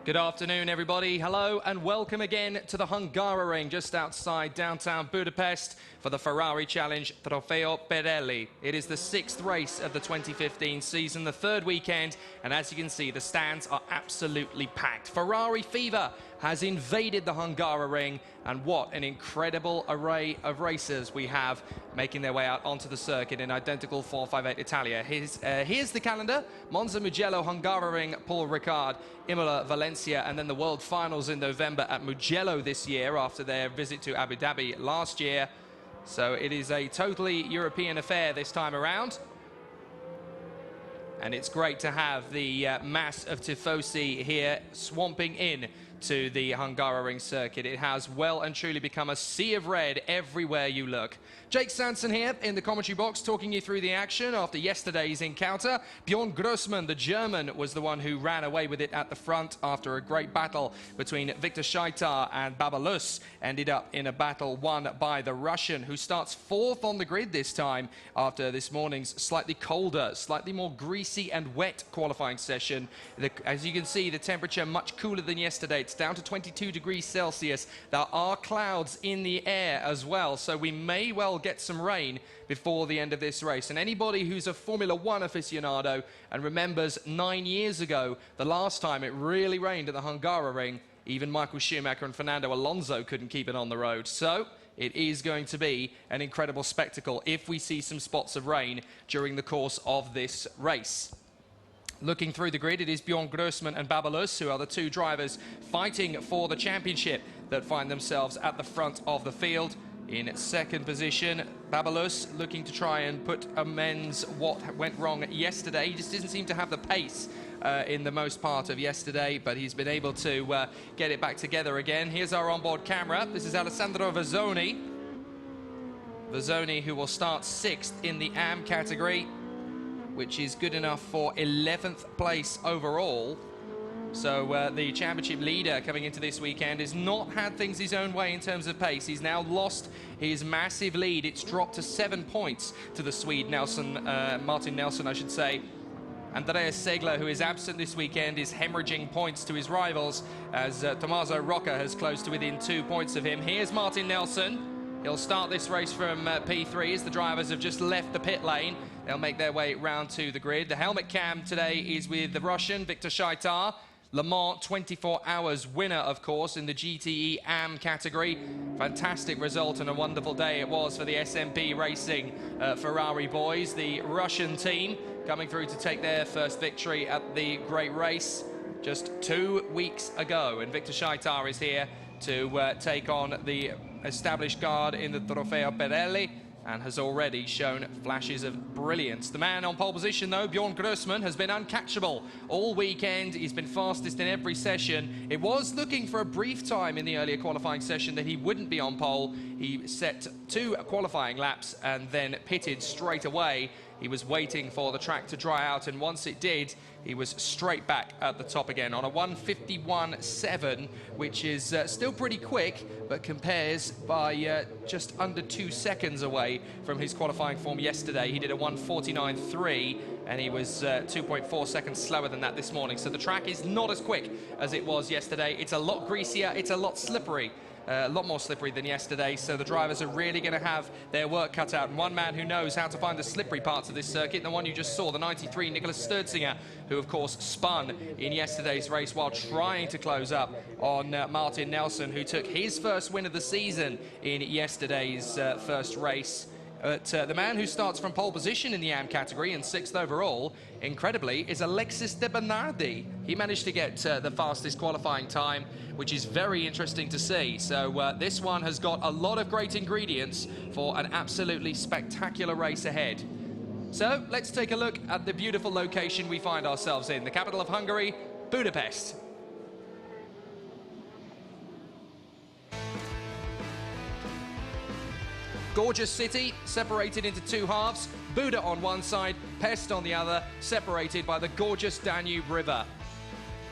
Good afternoon, everybody. Hello and welcome again to the Hungaroring just outside downtown Budapest for the Ferrari Challenge TropheoPirelli. It is the 6th race of the 2015 season, the 3rd weekend, and as you can see, the stands are absolutely packed. Ferrari fever has invaded the Hungaroring, and what an incredible array of racers we have making their way out onto the circuit in identical 458 Italia. Here's the calendar: Monza, Mugello, Hungaroring, Paul Ricard, Imola, Valencia, and then the World Finals in November at Mugello this year after their visit to Abu Dhabi last year. So it is a totally European affair this time around. And it's great to have the mass of tifosi here swamping in to the Hungaroring circuit. It has well and truly become a sea of red everywhere you look. Jake Sanson here in the commentary box talking you through the action after yesterday's encounter. Bjorn Grossman, the German, was the one who ran away with it at the front after a great battle between Viktor Scheitar and Babalus. Ended up in a battle won by the Russian, who starts 4th on the grid this time after this morning's slightly colder, slightly more greasy and wet qualifying session. As you can see, the temperature much cooler than yesterday. It's down to 22 degrees Celsius. There are clouds in the air as well, so we may well get some rain before the end of this race. And anybody who's a Formula One aficionado and remembers 9 years ago, the last time it really rained at the Hungaroring, even Michael Schumacher and Fernando Alonso couldn't keep it on the road. So it is going to be an incredible spectacle if we see some spots of rain during the course of this race. Looking through the grid, it is Bjorn Grossman and Babalus who are the two drivers fighting for the championship that find themselves at the front of the field. In 2nd position, Babalus looking to try and put amends what went wrong yesterday. He just didn't seem to have the pace in the most part of yesterday, but he's been able to get it back together again. Here's our onboard camera. This is Alessandro Vezzoni. Vezzoni, who will start 6th in the AM category, which is good enough for 11th place overall. So the championship leader coming into this weekend has not had things his own way in terms of pace. He's now lost his massive lead. It's dropped to 7 points to the Swede, Martin Nelson, I should say. Andreas Segler, who is absent this weekend, is hemorrhaging points to his rivals as Tommaso Rocca has closed to within 2 points of him. Here's Martin Nelson. He'll start this race from P3 as the drivers have just left the pit lane. They'll make their way round to the grid. The helmet cam today is with the Russian, Viktor Scheitar. Le Mans 24 hours winner, of course, in the GTE AM category. Fantastic result and a wonderful day it was for the SMP Racing Ferrari boys. The Russian team coming through to take their first victory at the great race just 2 weeks ago. And Viktor Scheitar is here to take on the established guard in the TropheoPirelli and has already shown flashes of brilliance. The man on pole position, though, Bjorn Grossman, has been uncatchable all weekend. He's been fastest in every session. It was looking for a brief time in the earlier qualifying session that he wouldn't be on pole. He set 2 qualifying laps and then pitted straight away. He was waiting for the track to dry out, and once it did, he was straight back at the top again on a 1:51.7, which is still pretty quick, but compares by just under 2 seconds away from his qualifying form yesterday. He did a 1:49.3, and he was 2.4 seconds slower than that this morning. So the track is not as quick as it was yesterday. It's a lot greasier, it's a lot slippery. A lot more slippery than yesterday, so the drivers are really going to have their work cut out. And one man who knows how to find the slippery parts of this circuit, the one you just saw, the 93, Nicholas Sturzinger, who of course spun in yesterday's race while trying to close up on Martin Nelson, who took his first win of the season in yesterday's first race. But the man who starts from pole position in the AM category and 6th overall, incredibly, is Alexis De Bernardi. He managed to get the fastest qualifying time, which is very interesting to see. So this one has got a lot of great ingredients for an absolutely spectacular race ahead. So let's take a look at the beautiful location we find ourselves in, the capital of Hungary, Budapest. Gorgeous city, separated into 2 halves. Buda on one side, Pest on the other, separated by the gorgeous Danube River.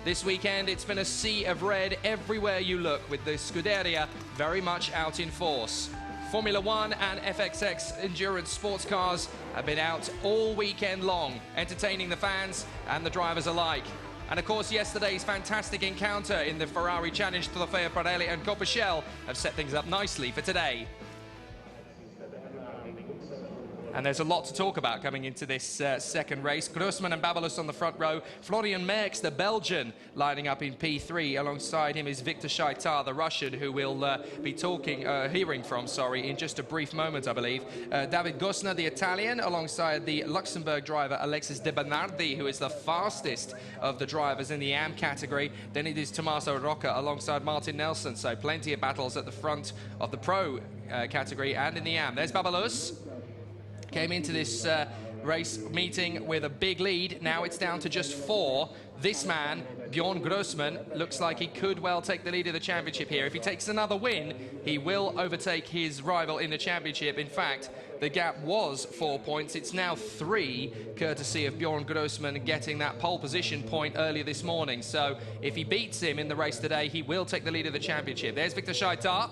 This weekend, it's been a sea of red everywhere you look, with the Scuderia very much out in force. Formula One and FXX endurance sports cars have been out all weekend long, entertaining the fans and the drivers alike. And of course, yesterday's fantastic encounter in the Ferrari Challenge, TropheoPirelli and Beschreibung have set things up nicely for today. And there's a lot to talk about coming into this second race. Grossman and Babalus on the front row. Florian Merckx, the Belgian, lining up in P3. Alongside him is Viktor Scheitar, the Russian, who we'll be hearing from, in just a brief moment, I believe. David Gosner, the Italian, alongside the Luxembourg driver Alexis De Bernardi, who is the fastest of the drivers in the AM category. Then it is Tommaso Rocca alongside Martin Nelson. So plenty of battles at the front of the pro category and in the AM. There's Babalus. Came into this race meeting with a big lead. Now it's down to just 4. This man, Bjorn Grossman, looks like he could well take the lead of the championship here. If he takes another win, he will overtake his rival in the championship. In fact, the gap was 4 points. It's now 3, courtesy of Bjorn Grossman getting that pole position point earlier this morning. So if he beats him in the race today, he will take the lead of the championship. There's Viktor Scheitar,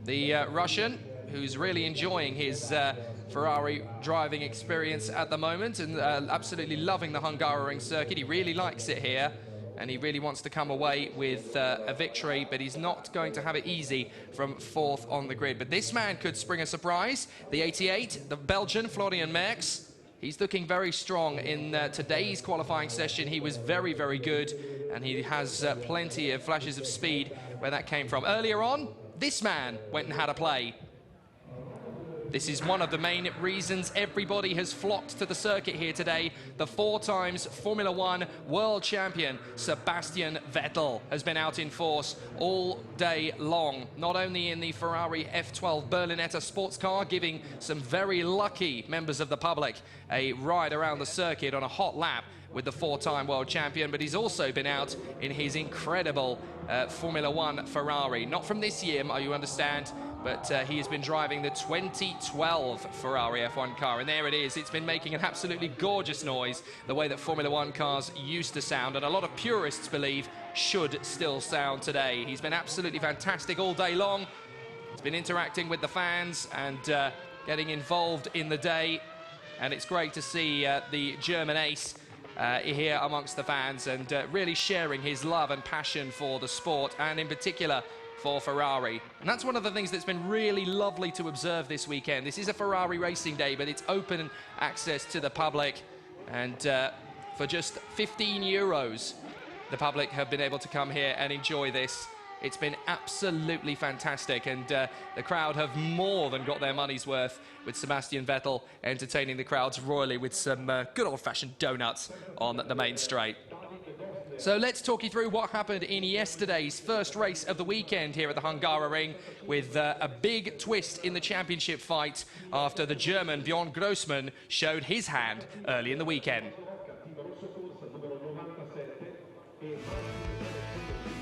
the Russian, who's really enjoying his Ferrari driving experience at the moment and absolutely loving the Hungaroring circuit. He really likes it here and he really wants to come away with a victory, but he's not going to have it easy from 4th on the grid. But this man could spring a surprise. The 88, the Belgian, Florian Merckx. He's looking very strong in today's qualifying session. He was very, very good, and he has plenty of flashes of speed where that came from. Earlier on, this man went and had a play. This is one of the main reasons everybody has flocked to the circuit here today. The 4 times Formula 1 world champion, Sebastian Vettel, has been out in force all day long. Not only in the Ferrari F12 Berlinetta sports car, giving some very lucky members of the public a ride around the circuit on a hot lap with the 4-time world champion, but he's also been out in his incredible Formula 1 Ferrari. Not from this year, you understand, but he has been driving the 2012 Ferrari F1 car, and there it is. It's been making an absolutely gorgeous noise, the way that Formula 1 cars used to sound, and a lot of purists believe should still sound today. He's been absolutely fantastic all day long. He's been interacting with the fans and getting involved in the day, and it's great to see the German ace here amongst the fans and really sharing his love and passion for the sport, and in particular for Ferrari. And that's one of the things that's been really lovely to observe this weekend. This is a Ferrari racing day, but it's open access to the public, and for just 15 euros the public have been able to come here and enjoy this. It's been absolutely fantastic, and the crowd have more than got their money's worth with Sebastian Vettel entertaining the crowds royally with some good old-fashioned donuts on the main straight. So let's talk you through what happened in yesterday's first race of the weekend here at the Hungaroring, with a big twist in the championship fight after the German Bjorn Grossman showed his hand early in the weekend.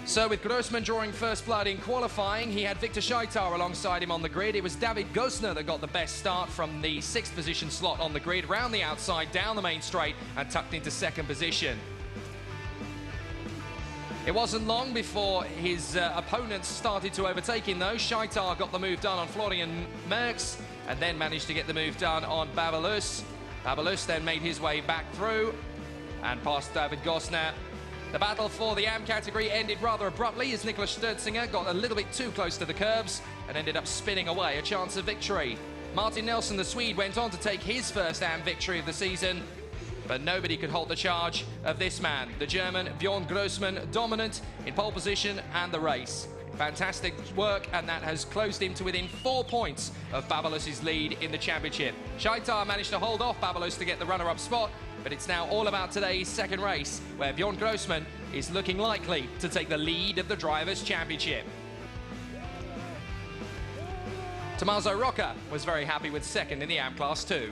So with Grossman drawing first blood in qualifying, he had Viktor Scheitar alongside him on the grid. It was David Gosner that got the best start from the 6th position slot on the grid, round the outside, down the main straight, and tucked into 2nd position. It wasn't long before his opponents started to overtake him, though. Scheitar got the move done on Florian Merckx and then managed to get the move done on Babalus. Babalus then made his way back through and past David Gosner. The battle for the AM category ended rather abruptly as Nicholas Stürzinger got a little bit too close to the curbs and ended up spinning away a chance of victory. Martin Nelson, the Swede, went on to take his first AM victory of the season, but nobody could halt the charge of this man, the German Bjorn Grossman, dominant in pole position and the race. Fantastic work, and that has closed him to within 4 points of Babalus's lead in the championship. Scheitar managed to hold off Babalus to get the runner-up spot, but it's now all about today's second race, where Bjorn Grossman is looking likely to take the lead of the Drivers' Championship. Tommaso Rocca was very happy with 2nd in the AM Class 2.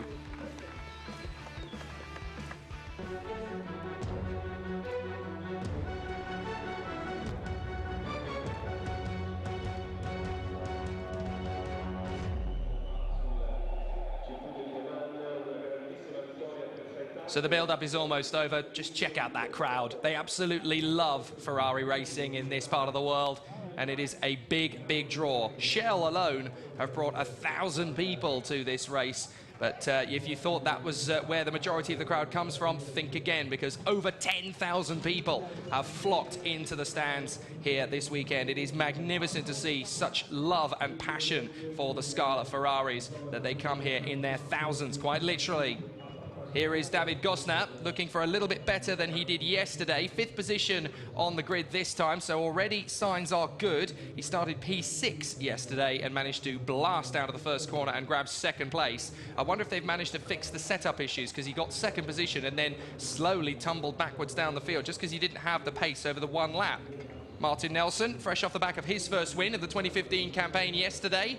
So the build-up is almost over. Just check out that crowd. They absolutely love Ferrari racing in this part of the world, and it is a big, big draw. Shell alone have brought 1,000 people to this race, But if you thought that was where the majority of the crowd comes from, think again, because over 10,000 people have flocked into the stands here this weekend. It is magnificent to see such love and passion for the Scala Ferraris that they come here in their thousands, quite literally. Here is David Gosner, looking for a little bit better than he did yesterday. 5th position on the grid this time, so already signs are good. He started P6 yesterday and managed to blast out of the first corner and grab 2nd place. I wonder if they've managed to fix the setup issues, because he got 2nd position and then slowly tumbled backwards down the field just because he didn't have the pace over the 1 lap. Martin Nelson, fresh off the back of his first win of the 2015 campaign yesterday,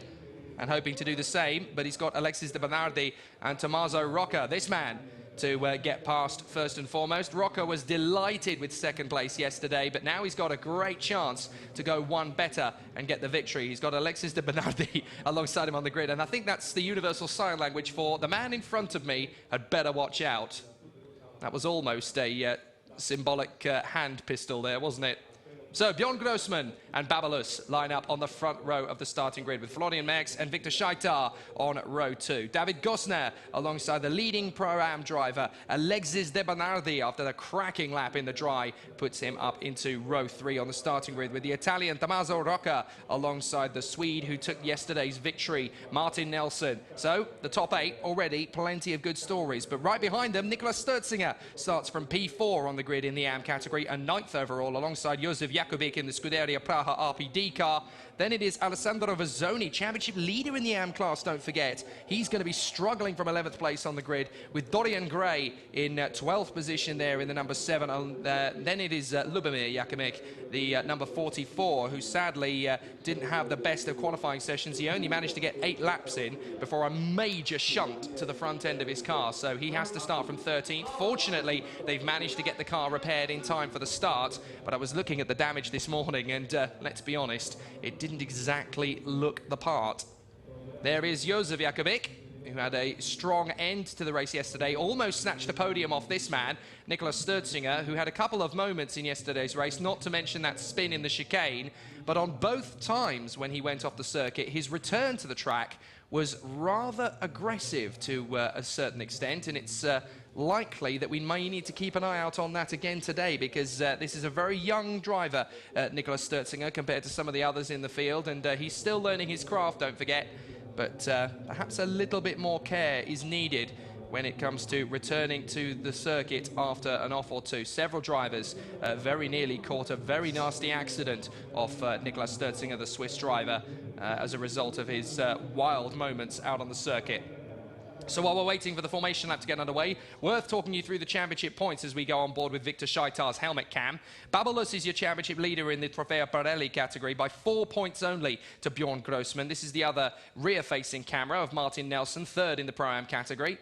and hoping to do the same, but he's got Alexis de Bernardi and Tommaso Rocca, this man, to get past first and foremost. Rocca was delighted with 2nd place yesterday, but now he's got a great chance to go one better and get the victory. He's got Alexis de Bernardi alongside him on the grid, and I think that's the universal sign language for the man in front of me had better watch out. That was almost a symbolic hand pistol there, wasn't it? So Bjorn Grossman and Babalus line up on the front row of the starting grid with Florian Merckx and Victor Scheitar on row 2. David Gosner alongside the leading Pro-Am driver Alexis de Bernardi, after the cracking lap in the dry, puts him up into row 3 on the starting grid, with the Italian Tommaso Rocca alongside the Swede who took yesterday's victory, Martin Nelson. So the top 8 already, plenty of good stories, but right behind them Nicolas Sturzinger starts from P4 on the grid in the AM category and 9th overall alongside Josef Jakubik in the Scuderia Praha RPD car. Then it is Alessandro Vezzoni, championship leader in the AM class, don't forget. He's going to be struggling from 11th place on the grid, with Dorian Gray in 12th position there in the number 7. Then it is Lubomir Jakubik, the number 44, who sadly didn't have the best of qualifying sessions. He only managed to get 8 laps in before a major shunt to the front end of his car, so he has to start from 13th. Fortunately, they've managed to get the car repaired in time for the start, but I was looking at the damage this morning, and let's be honest, it didn't exactly look the part. There is Josef Jakubik, who had a strong end to the race yesterday, almost snatched the podium off this man, Nicolas Sturzinger, who had a couple of moments in yesterday's race, not to mention that spin in the chicane, but on both times when he went off the circuit, his return to the track was rather aggressive to a certain extent, and it's likely that we may need to keep an eye out on that again today, because this is a very young driver, Nicolas Sturzinger, compared to some of the others in the field, and he's still learning his craft, don't forget, but perhaps a little bit more care is needed when it comes to returning to the circuit after an off or two. Several drivers very nearly caught a very nasty accident off Nicolas Sturzinger, the Swiss driver, as a result of his wild moments out on the circuit. So while we're waiting for the formation lap to get underway, worth talking you through the championship points as we go on board with Victor Scheitar's helmet cam. Babalus is your championship leader in the TropheoPirelli category by 4 points only to Bjorn Grossman. This is the other rear-facing camera of Martin Nelson, 3rd in the Pro-Am category.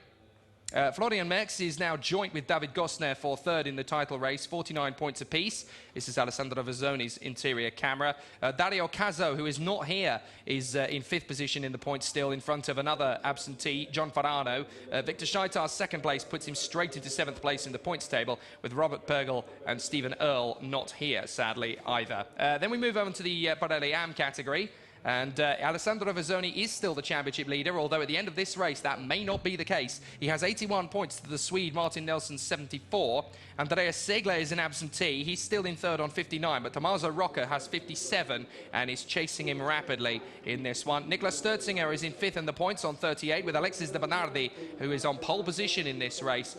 Florian Merckx is now joint with David Gosner for 3rd in the title race, 49 points apiece. This is Alessandro Vezzoni's interior camera. Dario Cazzo, who is not here, is in 5th position in the points still, in front of another absentee, John Farano. Victor Scheitar's 2nd place puts him straight into 7th place in the points table, with Robert Pergel and Stephen Earle not here, sadly, either. Then we move over to the Pirelli AM category. And Alessandro Vezzoni is still the championship leader, although at the end of this race that may not be the case. He has 81 points to the Swede Martin Nelson's 74. Andreas Segler is an absentee. He's still in 3rd on 59, but Tommaso Rocca has 57 and is chasing him rapidly in this one. Nicolas Sturzinger is in 5th in the points on 38, with Alexis de Bernardi, who is on pole position in this race,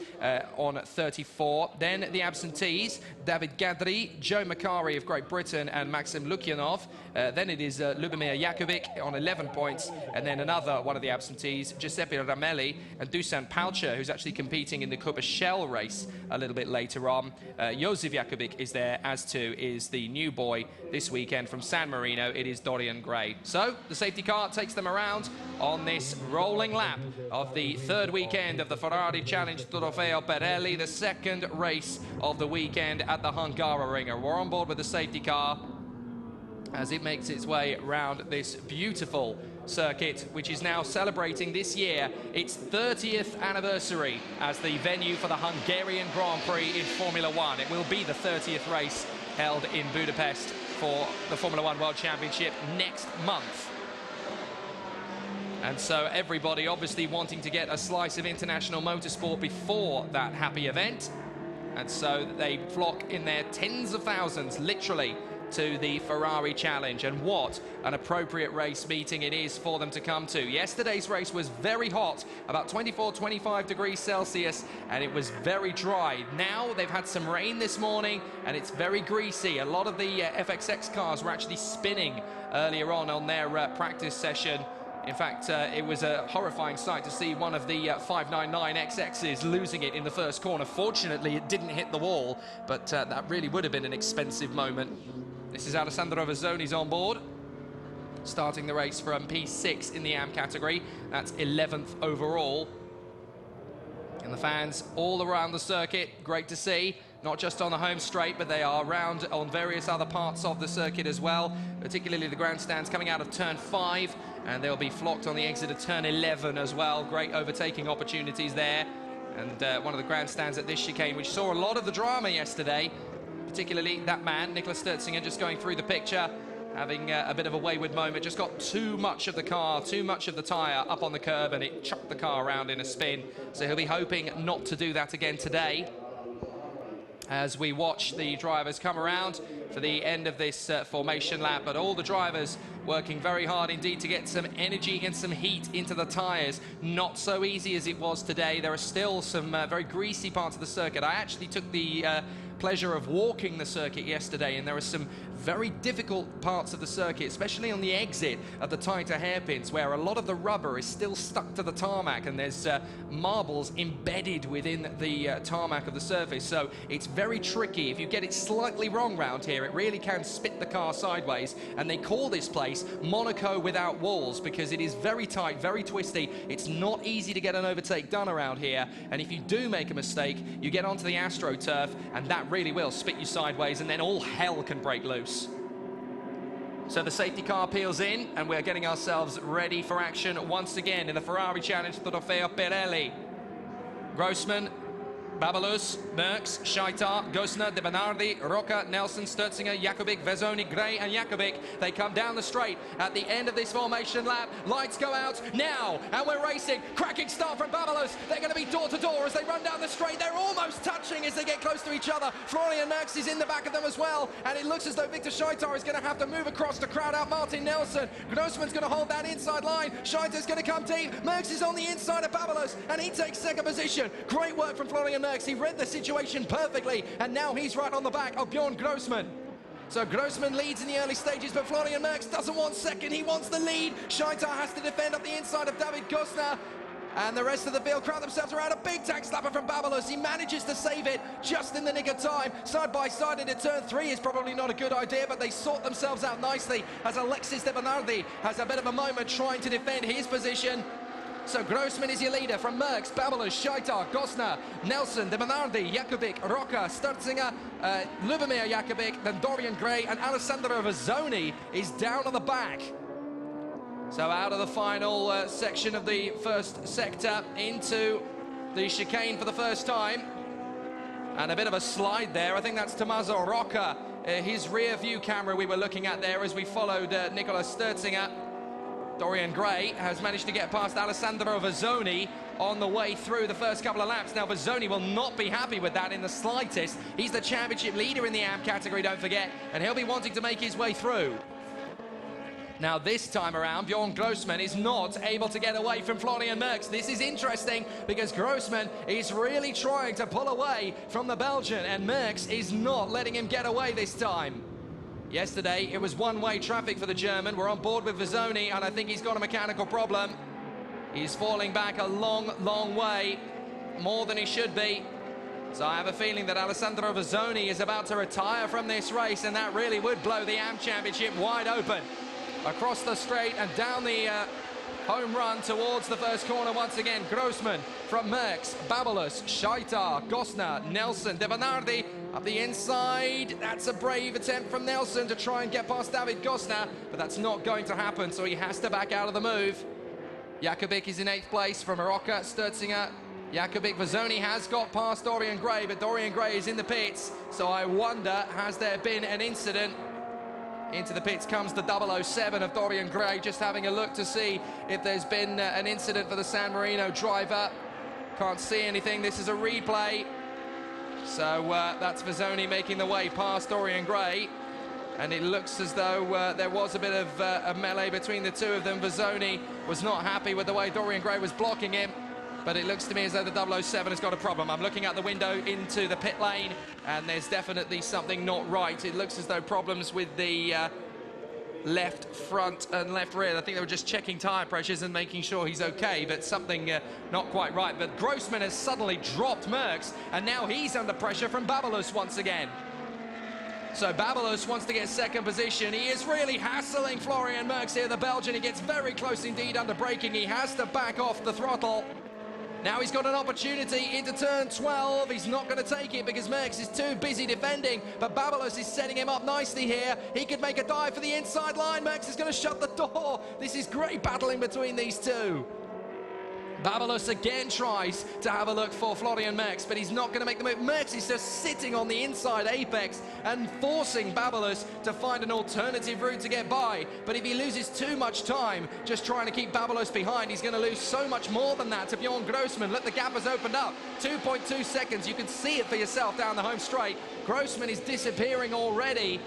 on 34. Then the absentees, David Gadri, Joe Macari of Great Britain, and Maxim Lukyanov. Then it is Lubomir Jakubik on 11 points, and then another one of the absentees, Giuseppe Ramelli, and Dusan Palcher, who's actually competing in the Cooper Shell race a little bit later on. Josef Jakubik is there, as too is the new boy this weekend from San Marino. It is Dorian Gray. So the safety car takes them around on this rolling lap of the 3rd weekend of the Ferrari Challenge TropheoPirelli, the 2nd race of the weekend at the Hungaroring. We're on board with the safety car as it makes its way around this beautiful circuit, which is now celebrating this year its 30th anniversary as the venue for the Hungarian Grand Prix in Formula One. It will be the 30th race held in Budapest for the Formula One World Championship next month. And so everybody obviously wanting to get a slice of international motorsport before that happy event. And so they flock in their tens of thousands, literally, to the Ferrari Challenge. And what an appropriate race meeting it is for them to come to. Yesterday's race was very hot, about 24, 25 degrees Celsius, and it was very dry. Now they've had some rain this morning, and it's very greasy. A lot of the FXX cars were actually spinning earlier on their practice session. In fact, it was a horrifying sight to see one of the 599XXs losing it in the first corner. Fortunately, it didn't hit the wall, but that really would have been an expensive moment. This is Alessandro Vezzoni's on board, starting the race from P6 in the AM category. That's 11th overall. And the fans all around the circuit, great to see. Not just on the home straight, but they are around on various other parts of the circuit as well, particularly the grandstands coming out of turn 5, and they'll be flocked on the exit of turn 11 as well. Great overtaking opportunities there. And one of the grandstands at this chicane, which saw a lot of the drama yesterday, particularly that man, Nicolas Sturzinger, just going through the picture, having a bit of a wayward moment, just got too much of the car, too much of the tyre up on the curb, and it chucked the car around in a spin. So he'll be hoping not to do that again today, as we watch the drivers come around for the end of this formation lap. But all the drivers working very hard indeed to get some energy and some heat into the tyres. Not so easy as it was today. There are still some very greasy parts of the circuit. I actually took the pleasure of walking the circuit yesterday, and there are some very difficult parts of the circuit, especially on the exit of the tighter hairpins, where a lot of the rubber is still stuck to the tarmac, and there's marbles embedded within the tarmac of the surface. So it's very tricky. If you get it slightly wrong round here, it really can spit the car sideways. And they call this place Monaco without walls, because it is very tight, very twisty. It's not easy to get an overtake done around here. And if you do make a mistake, you get onto the AstroTurf, and that really will spit you sideways, and then all hell can break loose. So the safety car peels in, and we're getting ourselves ready for action once again in the Ferrari Challenge TropheoPirelli. Grossman, Babalus, Merckx, Scheitar, Gosner, De Bernardi, Rocca, Nelson, Sturzinger, Jakubik, Vezzoni, Gray and Jakubik. They come down the straight at the end of this formation lap. Lights go out now, and we're racing. Cracking start from Babalus. They're going to be door to door as they run down the straight. They're almost touching as they get close to each other. Florian Merckx is in the back of them as well, and it looks as though Victor Scheitar is going to have to move across to crowd out Martin Nelson. Grossman's going to hold that inside line. Scheitar's going to come deep. Merckx is on the inside of Babalus, and he takes second position. Great work from Florian Merckx. He read the situation perfectly, and now he's right on the back of Bjorn Grossman. So Grossman leads in the early stages, but Florian Merckx doesn't want second, he wants the lead. Scheitar has to defend up the inside of David Gosner, and the rest of the field crowd themselves around. A big tank slapper from Babalus. He manages to save it just in the nick of time. Side by side into turn 3 is probably not a good idea, but they sort themselves out nicely as Alexis De Bernardi has a bit of a moment trying to defend his position. So Grossman is your leader from Merckx, Babalus, Scheitar, Gosner, Nelson, De Bernardi, Jakubik, Rocca, Sturzinger, Lubomir Jakubik, then Dorian Gray, and Alessandro Vezzoni is down on the back. So out of the final section of the first sector into the chicane for the first time. And a bit of a slide there. I think that's Tommaso Rocca, his rear view camera we were looking at there as we followed Nicolas Sturzinger. Dorian Gray has managed to get past Alessandro Vezzoni on the way through the first couple of laps. Now, Vezzoni will not be happy with that in the slightest. He's the championship leader in the AM category, don't forget, and he'll be wanting to make his way through. Now, this time around, Bjorn Grossman is not able to get away from Florian Merckx. This is interesting because Grossman is really trying to pull away from the Belgian, and Merckx is not letting him get away this time. Yesterday, it was one-way traffic for the German. We're on board with Vezzoni, and I think he's got a mechanical problem. He's falling back a long, long way, more than he should be. So I have a feeling that Alessandro Vezzoni is about to retire from this race, and that really would blow the AM Championship wide open. Across the straight and down the home run towards the first corner once again. Grossman from Merckx, Babalus, Scheitar, Gosner, Nelson, De Bernardi up the inside. That's a brave attempt from Nelson to try and get past David Gosner, but that's not going to happen, so he has to back out of the move. Jakubik is in 8th place from Rocca, Sturzinger, Jakubik. Vezzoni has got past Dorian Gray, but Dorian Gray is in the pits, so I wonder, has there been an incident? Into the pits comes the 007 of Dorian Gray, just having a look to see if there's been an incident for the San Marino driver. Can't see anything. This is a replay. So that's Vizzoni making the way past Dorian Gray. And it looks as though there was a bit of a melee between the two of them. Vizzoni was not happy with the way Dorian Gray was blocking him. But it looks to me as though the 007 has got a problem. I'm looking out the window into the pit lane, and there's definitely something not right. It looks as though problems with the left front and left rear. I think they were just checking tyre pressures and making sure he's okay, but something not quite right. But Grossman has suddenly dropped Merckx, and now he's under pressure from Babylos once again. So Babylos wants to get second position. He is really hassling Florian Merckx here, the Belgian. He gets very close indeed under braking. He has to back off the throttle. Now he's got an opportunity into turn 12. He's not going to take it because Merckx is too busy defending, but Babylos is setting him up nicely here. He could make a dive for the inside line. Merckx is going to shut the door. This is great battling between these two. Babylos again tries to have a look for Florian Merckx, but he's not going to make the move. Merckx is just sitting on the inside apex and forcing Babylos to find an alternative route to get by. But if he loses too much time just trying to keep Babylos behind, he's going to lose so much more than that to Bjorn Grossman. Look, the gap has opened up. 2.2 seconds. You can see it for yourself down the home straight. Grossman is disappearing already.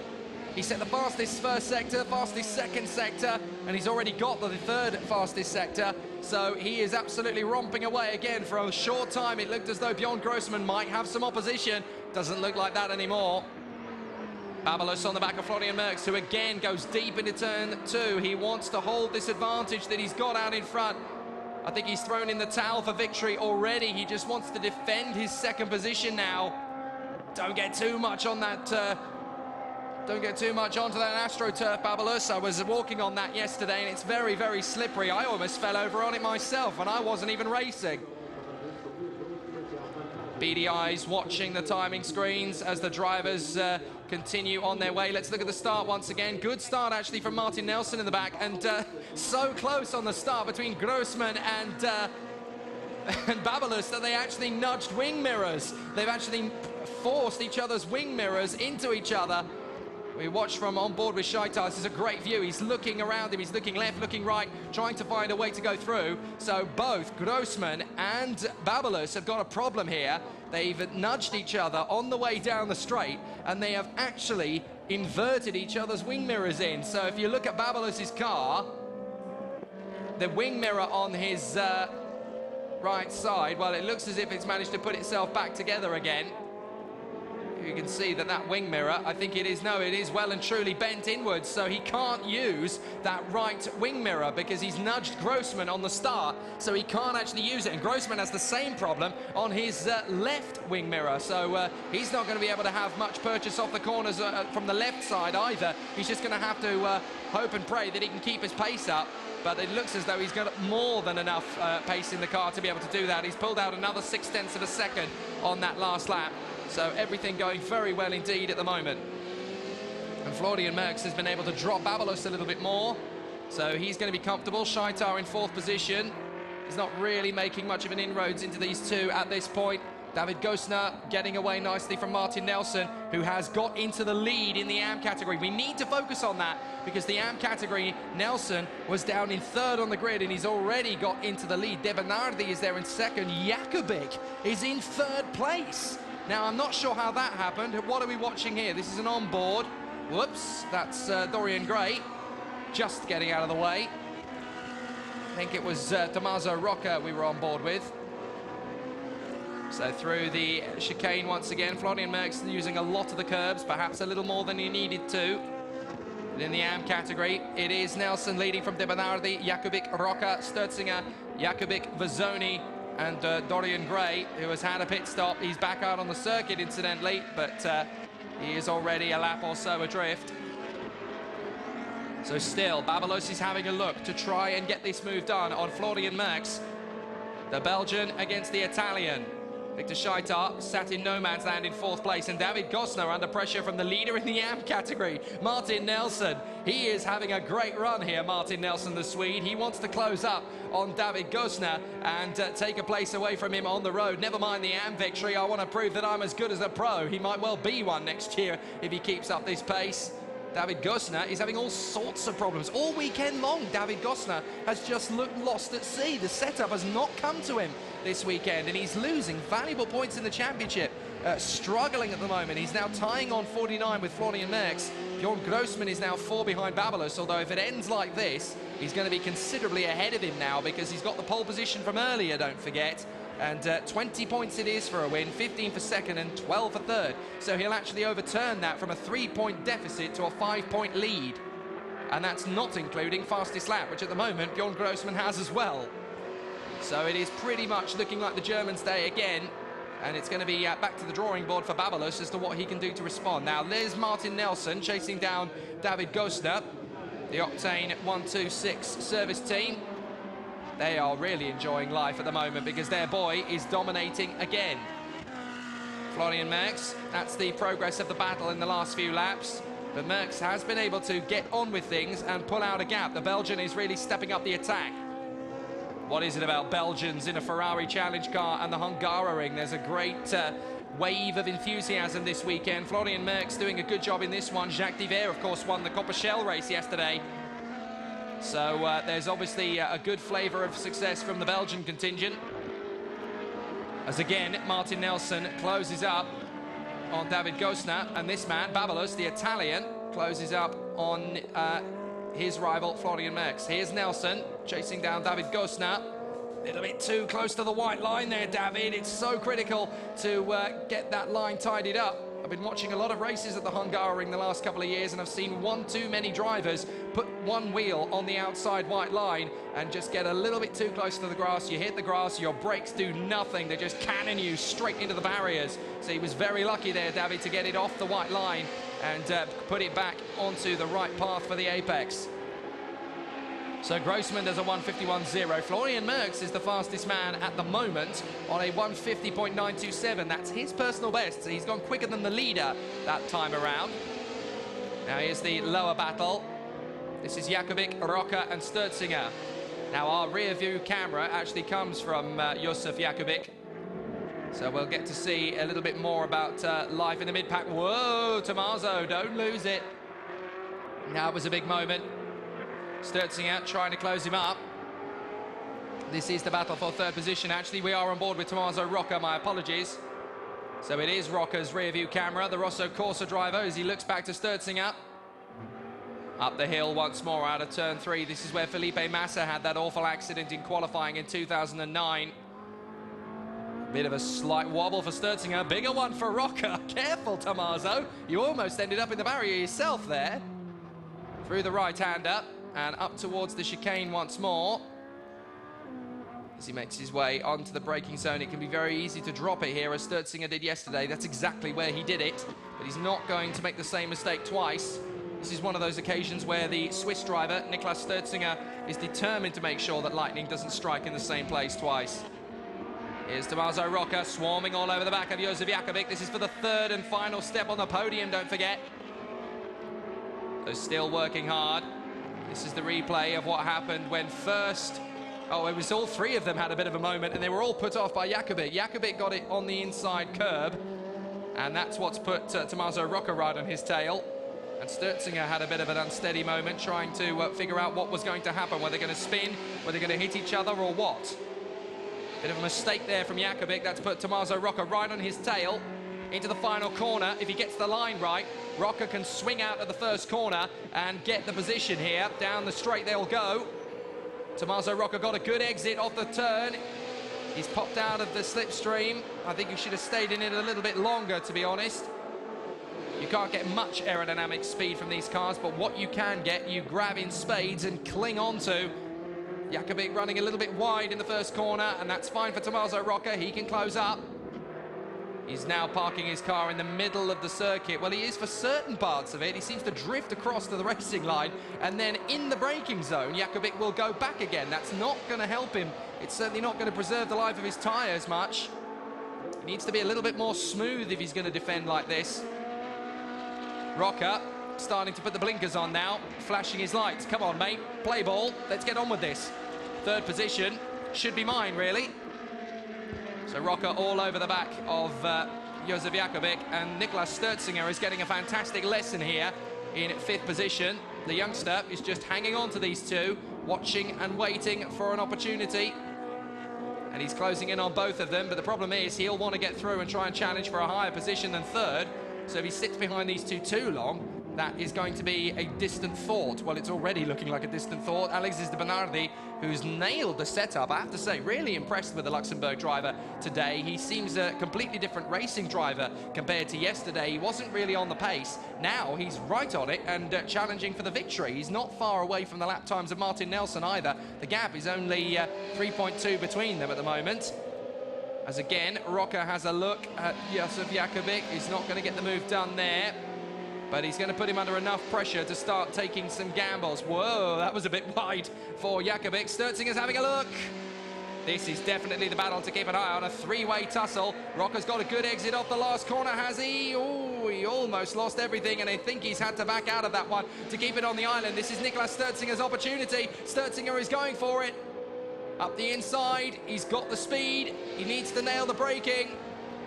He set the fastest first sector, fastest second sector, and he's already got the third fastest sector. So he is absolutely romping away again. For a short time, it looked as though Bjorn Grossman might have some opposition. Doesn't look like that anymore. Babylos on the back of Florian Merckx, who again goes deep into turn 2. He wants to hold this advantage that he's got out in front. I think he's thrown in the towel for victory already. He just wants to defend his second position now. Don't get too much on that... Don't get too much onto that AstroTurf, Babylos. I was walking on that yesterday, and it's very, very slippery. I almost fell over on it myself, and I wasn't even racing. Beady eyes watching the timing screens as the drivers continue on their way. Let's look at the start once again. Good start, actually, from Martin Nelson in the back, and so close on the start between Grossman and Babylos that they actually nudged wing mirrors. They've actually forced each other's wing mirrors into each other. We watch from on board with Shaitar. This is a great view. He's looking around him. He's looking left, looking right, trying to find a way to go through. So both Grossman and Babylos have got a problem here. They've nudged each other on the way down the straight, and they have actually inverted each other's wing mirrors in. So if you look at Babylos's car, the wing mirror on his right side, well, it looks as if it's managed to put itself back together again. You can see that that wing mirror, I think it is, no, it is well and truly bent inwards, so he can't use that right wing mirror because he's nudged Grossman on the start, so he can't actually use it. And Grossman has the same problem on his left wing mirror, so he's not going to be able to have much purchase off the corners from the left side either. He's just going to have to hope and pray that he can keep his pace up. But it looks as though he's got more than enough pace in the car to be able to do that. He's pulled out another 0.6 of a second on that last lap. So everything going very well indeed at the moment. And Florian Merckx has been able to drop Babylos a little bit more. So he's going to be comfortable. Shaitar in 4th position. He's not really making much of an inroads into these two at this point. David Gosner getting away nicely from Martin Nelson, who has got into the lead in the AM category. We need to focus on that because the AM category, Nelson was down in 3rd on the grid and he's already got into the lead. De Bernardi is there in 2nd. Jakubik is in 3rd place. Now, I'm not sure how that happened. What are we watching here? This is an onboard. Whoops, that's Dorian Gray just getting out of the way. I think it was Tommaso Rocca we were on board with. So through the chicane once again, Florian Merckx using a lot of the curbs, perhaps a little more than he needed to. But in the AM category, it is Nelson leading from De Bernardi, Jakubik, Rocca, Sturzinger, Jakubik, Vizzoni, and Dorian Gray, who has had a pit stop. He's back out on the circuit, incidentally, but he is already a lap or so adrift. So still, Babylos is having a look to try and get this move done on Florian Merckx. The Belgian against the Italian. Victor Shaitar sat in no man's land in 4th place, and David Gosner under pressure from the leader in the AM category, Martin Nelson. He is having a great run here, Martin Nelson, the Swede. He wants to close up on David Gosner and take a place away from him on the road. Never mind the AM victory, I want to prove that I'm as good as a pro. He might well be one next year if he keeps up this pace. David Gosner is having all sorts of problems. All weekend long, David Gosner has just looked lost at sea. The setup has not come to him this weekend, and he's losing valuable points in the championship. Struggling at the moment. He's now tying on 49 with Florian Merckx. Bjorn Grossman is now 4 behind Babalos, although if it ends like this, he's going to be considerably ahead of him now because he's got the pole position from earlier, don't forget. And 20 points it is for a win, 15 for second and 12 for third. So he'll actually overturn that from a 3-point deficit to a 5-point lead. And that's not including fastest lap, which at the moment Bjorn Grossman has as well. So it is pretty much looking like the German's day again. And it's going to be back to the drawing board for Babalos as to what he can do to respond. Now, there's Martin Nelson chasing down David Gosner, the Octane 126 service team. They are really enjoying life at the moment because their boy is dominating again. Florian Merckx, that's the progress of the battle in the last few laps. But Merckx has been able to get on with things and pull out a gap. The Belgian is really stepping up the attack. What is it about Belgians in a Ferrari Challenge car and the Hungaroring? There's a great wave of enthusiasm this weekend. Florian Merckx doing a good job in this one. Jacques Diver, of course, won the Copper Shell race yesterday. So there's obviously a good flavour of success from the Belgian contingent. As again, Martin Nelson closes up on David Gosner, and this man, Babalos, the Italian, closes up on his rival, Florian Merckx. Here's Nelson chasing down David Gosner. A little bit too close to the white line there, David. It's so critical to get that line tidied up. I've been watching a lot of races at the Hungaroring the last couple of years, and I've seen one too many drivers put one wheel on the outside white line and just get a little bit too close to the grass. You hit the grass, your brakes do nothing. They just cannon you straight into the barriers. So he was very lucky there, David, to get it off the white line and put it back onto the right path for the apex. So Grossman does a 151.0. Florian Merckx is the fastest man at the moment on a 150.927. That's his personal best. So he's gone quicker than the leader that time around. Now here's the lower battle. This is Jakovic, Roca and Sturzinger. Now our rear view camera actually comes from Josef Jakovic. So we'll get to see a little bit more about life in the mid-pack. Whoa, Tommaso, don't lose it. Now it was a big moment. Sturzinger trying to close him up. This is the battle for third position. Actually, we are on board with Tommaso Roca, my apologies. So it is Roca's rear view camera, the Rosso Corsa driver, as he looks back to Sturzinger. Up the hill once more out of turn 3. This is where Felipe Massa had that awful accident in qualifying in 2009. Bit of a slight wobble for Sturzinger, bigger one for Roca. Careful, Tommaso. You almost ended up in the barrier yourself there. Through the right-hander. And up towards the chicane once more. As he makes his way onto the braking zone, it can be very easy to drop it here, as Sturzinger did yesterday. That's exactly where he did it, but he's not going to make the same mistake twice. This is one of those occasions where the Swiss driver, Niklas Sturzinger, is determined to make sure that lightning doesn't strike in the same place twice. Here's Tommaso Roca swarming all over the back of Josef Jakovic. This is for the third and final step on the podium, don't forget. They're still working hard. This is the replay of what happened when first... Oh, it was all three of them had a bit of a moment, and they were all put off by Jakovic. Jakovic got it on the inside curb, and that's what's put Tommaso Roca right on his tail. And Sturzinger had a bit of an unsteady moment, trying to figure out what was going to happen. Were they going to spin? Were they going to hit each other, or what? Bit of a mistake there from Jakovic. That's put Tommaso Roca right on his tail into the final corner. If he gets the line right, Roca can swing out of the first corner and get the position here. Down the straight they'll go. Tommaso Roca got a good exit off the turn. He's popped out of the slipstream. I think he should have stayed in it a little bit longer, to be honest. You can't get much aerodynamic speed from these cars, but what you can get, you grab in spades and cling on to. Jakovic running a little bit wide in the first corner, and that's fine for Tommaso Roca. He can close up. He's now parking his car in the middle of the circuit. Well, he is for certain parts of it. He seems to drift across to the racing line, and then in the braking zone, Jakovic will go back again. That's not going to help him. It's certainly not going to preserve the life of his tyres much. He needs to be a little bit more smooth if he's going to defend like this. Roca starting to put the blinkers on now, flashing his lights. Come on, mate, play ball. Let's get on with this. Third position should be mine, really. So Roca all over the back of Josef Jakovic, and Niklas Sturzinger is getting a fantastic lesson here in 5th position. The youngster is just hanging on to these two, watching and waiting for an opportunity. And he's closing in on both of them, but the problem is he'll want to get through and try and challenge for a higher position than 3rd. So if he sits behind these two too long, that is going to be a distant thought. Well, it's already looking like a distant thought. Alexis de Bernardi, who's nailed the setup, I have to say, really impressed with the Luxembourg driver today. He seems a completely different racing driver compared to yesterday. He wasn't really on the pace. Now he's right on it and challenging for the victory. He's not far away from the lap times of Martin Nelson either. The gap is only 3.2 between them at the moment. As again, Rocker has a look at Josef Jakubik. He's not going to get the move done there, but he's going to put him under enough pressure to start taking some gambles. Whoa, that was a bit wide for Jakubik. Stertzinger's having a look. This is definitely the battle to keep an eye on, a three-way tussle. Rocker's got a good exit off the last corner, has he? Oh, he almost lost everything, and I think he's had to back out of that one to keep it on the island. This is Niklas Stertzinger's opportunity. Stertzinger is going for it. Up the inside, he's got the speed. He needs to nail the braking.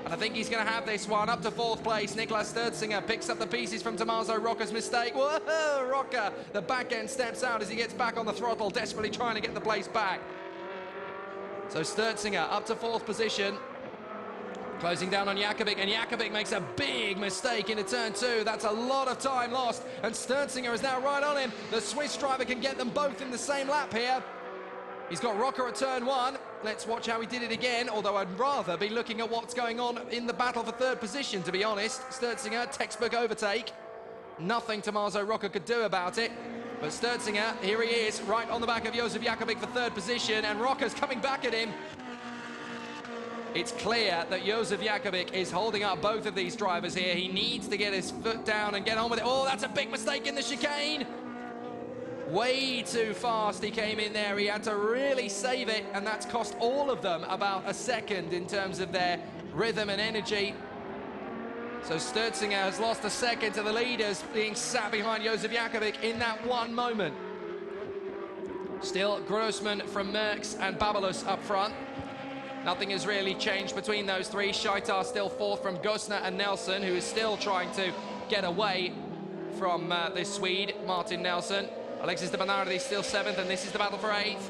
And I think he's going to have this one up to 4th place. Niklas Stertzinger picks up the pieces from Tommaso Rocca's mistake. Whoa, Rocca, the back end steps out as he gets back on the throttle, desperately trying to get the place back. So Stertzinger up to 4th position. Closing down on Jakubik, and Jakubik makes a big mistake into turn 2. That's a lot of time lost, and Stertzinger is now right on him. The Swiss driver can get them both in the same lap here. He's got Rocker at turn 1. Let's watch how he did it again, although I'd rather be looking at what's going on in the battle for 3rd position, to be honest. Stertzinger, textbook overtake. Nothing Tommaso Rocca could do about it. But Stertzinger, here he is, right on the back of Josef Jakubik for 3rd position, and Rocca's coming back at him. It's clear that Josef Jakubik is holding up both of these drivers here. He needs to get his foot down and get on with it. Oh, that's a big mistake in the chicane. Way too fast he came in there. He had to really save it, and that's cost all of them about a second in terms of their rhythm and energy. So Stertzinger has lost a second to the leaders, being sat behind Josef Jakubik in that one moment. Still Grossman from Merckx and Babalus up front. Nothing has really changed between those three. Scheitar still 4th from Gosner and Nelson, who is still trying to get away from this Swede, Martin Nelson. Alexis de Bernardi still 7th, and this is the battle for 8th.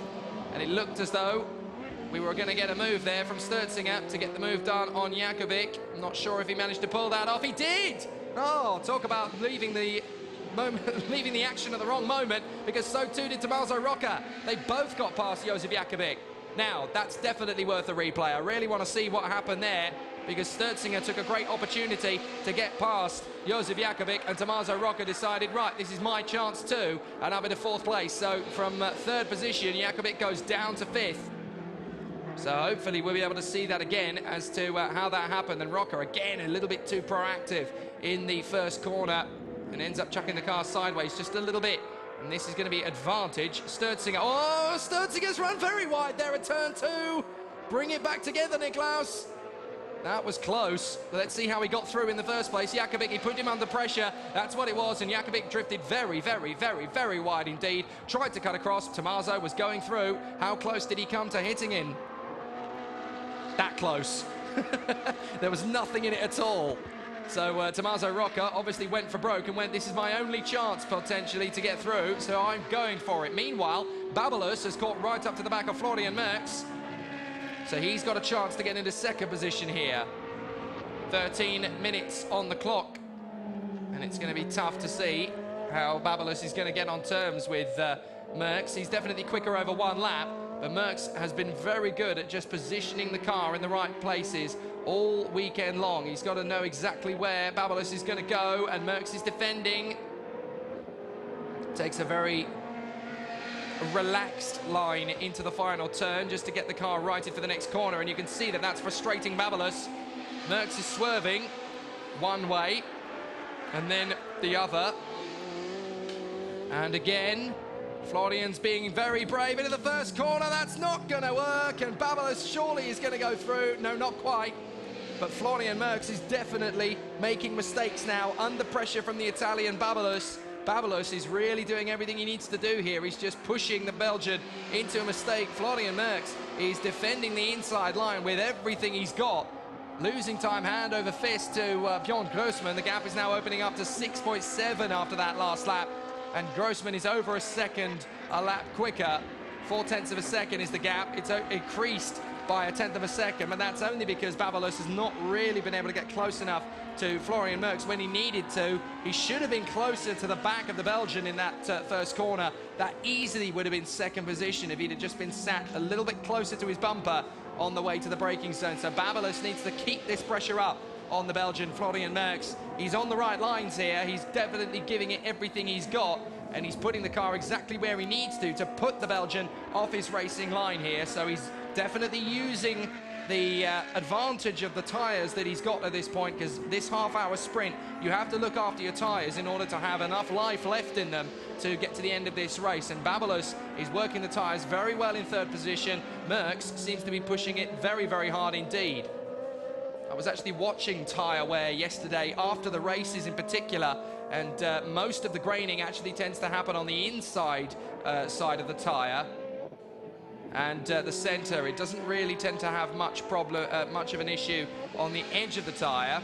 And it looked as though we were going to get a move there from Stertzinger to get the move done on Jakubik. I'm not sure if he managed to pull that off. He did! Oh, talk about leaving the moment, leaving the action at the wrong moment, because so too did Tommaso Rocca. They both got past Josef Jakubik. Now, that's definitely worth a replay. I really want to see what happened there, because Stertzinger took a great opportunity to get past Josef Jakubik, and Tommaso Rocca decided, right, this is my chance too, and I'm in a 4th place. So from 3rd position, Jakubik goes down to 5th. So hopefully we'll be able to see that again as to how that happened. And Rocca, again, a little bit too proactive in the first corner and ends up chucking the car sideways just a little bit. And this is going to be advantage. Stertzinger, oh, Stertzinger's run very wide there at turn 2. Bring it back together, Niklaus. That was close. Let's see how he got through in the first place. Jakubik, he put him under pressure. That's what it was, and Jakubik drifted very, very, very, very wide indeed. Tried to cut across. Tommaso was going through. How close did he come to hitting him? That close. There was nothing in it at all. So Tommaso Rocca obviously went for broke and went, this is my only chance potentially to get through, so I'm going for it. Meanwhile, Babalus has caught right up to the back of Florian Merckx. So he's got a chance to get into 2nd position here. 13 minutes on the clock. And it's going to be tough to see how Babalus is going to get on terms with Merckx. He's definitely quicker over one lap, but Merckx has been very good at just positioning the car in the right places all weekend long. He's got to know exactly where Babalus is going to go, and Merckx is defending. Takes a very relaxed line into the final turn just to get the car righted for the next corner, and you can see that that's frustrating Babalus. Merckx is swerving one way and then the other, and again Florian's being very brave into the first corner. That's not going to work, and Babalus surely is going to go through. No, not quite. But Florian Merckx is definitely making mistakes now under pressure from the Italian Babalus. Babalus is really doing everything he needs to do here. He's just pushing the Belgian into a mistake. Florian Merckx is defending the inside line with everything he's got. Losing time hand over fist to Bjorn Grossman. The gap is now opening up to 6.7 after that last lap. And Grossman is over a second a lap quicker. 0.4 of a second is the gap. It's increased by 1/10 of a second, but that's only because Babalos has not really been able to get close enough to Florian Merckx when he needed to. He should have been closer to the back of the Belgian in that first corner. That easily would have been second position if he'd have just been sat a little bit closer to his bumper on the way to the braking zone. So Babalos needs to keep this pressure up on the Belgian Florian Merckx. He's on the right lines here. He's definitely giving it everything he's got, and he's putting the car exactly where he needs to put the Belgian off his racing line here. So he's definitely using the advantage of the tyres that he's got at this point, because this half-hour sprint, you have to look after your tyres in order to have enough life left in them to get to the end of this race. And Babalos is working the tyres very well in third position. Merckx seems to be pushing it very, very hard indeed. I was actually watching tyre wear yesterday after the races in particular, and most of the graining actually tends to happen on the inside side of the tyre. And the centre, it doesn't really tend to have much of an issue on the edge of the tyre.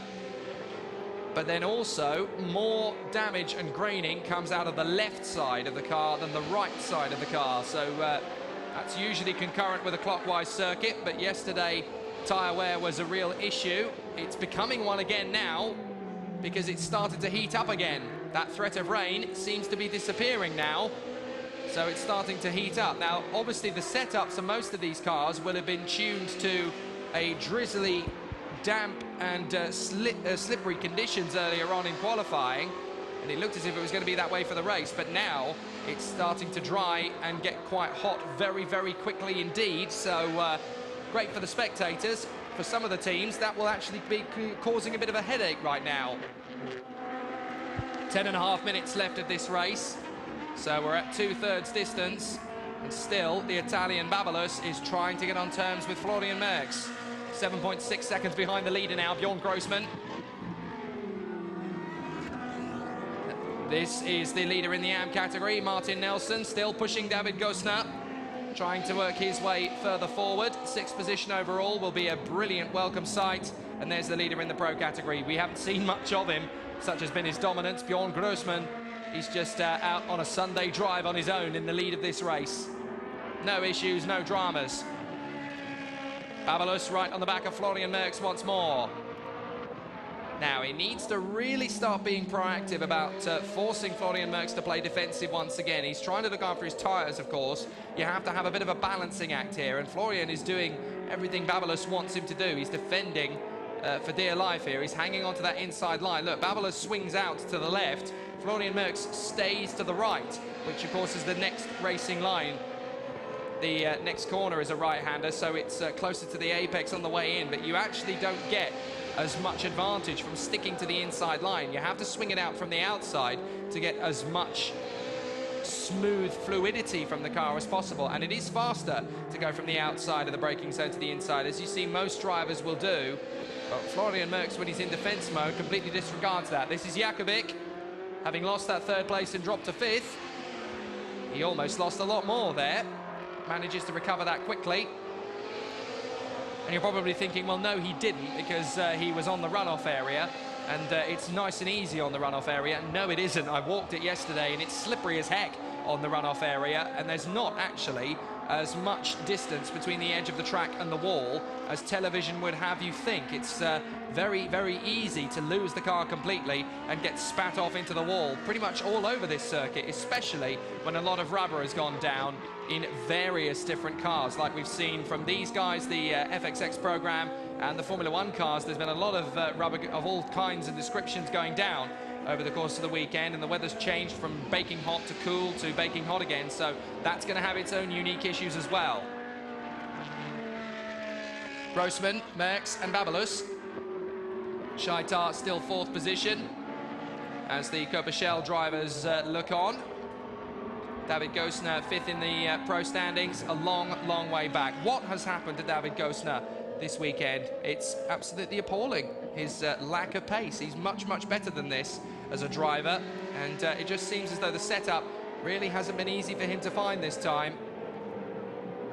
But then also, more damage and graining comes out of the left side of the car than the right side of the car. So that's usually concurrent with a clockwise circuit, but yesterday tyre wear was a real issue. It's becoming one again now, because it's started to heat up again. That threat of rain seems to be disappearing now. So it's starting to heat up. Now, obviously, the setups of most of these cars will have been tuned to a drizzly, damp and slippery conditions earlier on in qualifying, and it looked as if it was going to be that way for the race. But now it's starting to dry and get quite hot very, very quickly indeed. So great for the spectators. For some of the teams, that will actually be causing a bit of a headache right now. 10.5 minutes left of this race. So we're at 2/3 distance, and still the Italian Babalos is trying to get on terms with Florian Merckx. 7.6 seconds behind the leader now, Bjorn Grossman. This is the leader in the AM category, Martin Nelson, still pushing David Gosna, trying to work his way further forward. 6th position overall will be a brilliant welcome sight. And there's the leader in the pro category. We haven't seen much of him, such has been his dominance. Bjorn Grossman, he's just out on a Sunday drive on his own in the lead of this race. No issues, no dramas. Babalos right on the back of Florian Merckx once more. Now, he needs to really start being proactive about forcing Florian Merckx to play defensive once again. He's trying to look after his tyres, of course. You have to have a bit of a balancing act here, and Florian is doing everything Babalos wants him to do. He's defending for dear life here. He's hanging onto that inside line. Look, Babalos swings out to the left. Florian Merckx stays to the right, which, of course, is the next racing line. The next corner is a right-hander, so it's closer to the apex on the way in, but you actually don't get as much advantage from sticking to the inside line. You have to swing it out from the outside to get as much smooth fluidity from the car as possible, and it is faster to go from the outside of the braking zone to the inside, as you see most drivers will do. But Florian Merckx, when he's in defense mode, completely disregards that. This is Jakovic, having lost that 3rd place and dropped to 5th. He almost lost a lot more there. Manages to recover that quickly. And you're probably thinking, well, no, he didn't, because he was on the runoff area, and it's nice and easy on the runoff area. No, it isn't. I walked it yesterday, and it's slippery as heck on the runoff area, and there's not actually as much distance between the edge of the track and the wall as television would have you think. It's very, very easy to lose the car completely and get spat off into the wall pretty much all over this circuit, especially when a lot of rubber has gone down in various different cars, like we've seen from these guys, the FXX program and the Formula 1 cars. There's been a lot of rubber of all kinds and descriptions going down over the course of the weekend, and the weather's changed from baking hot to cool to baking hot again, so that's going to have its own unique issues as well. Grossman, Merckx and Babalos. Shaitar still 4th position as the Coperchel drivers look on. David Gosna 5th in the pro standings, a long, long way back. What has happened to David Gosna this weekend? It's absolutely appalling, his lack of pace. He's much, much better than this as a driver, and it just seems as though the setup really hasn't been easy for him to find this time.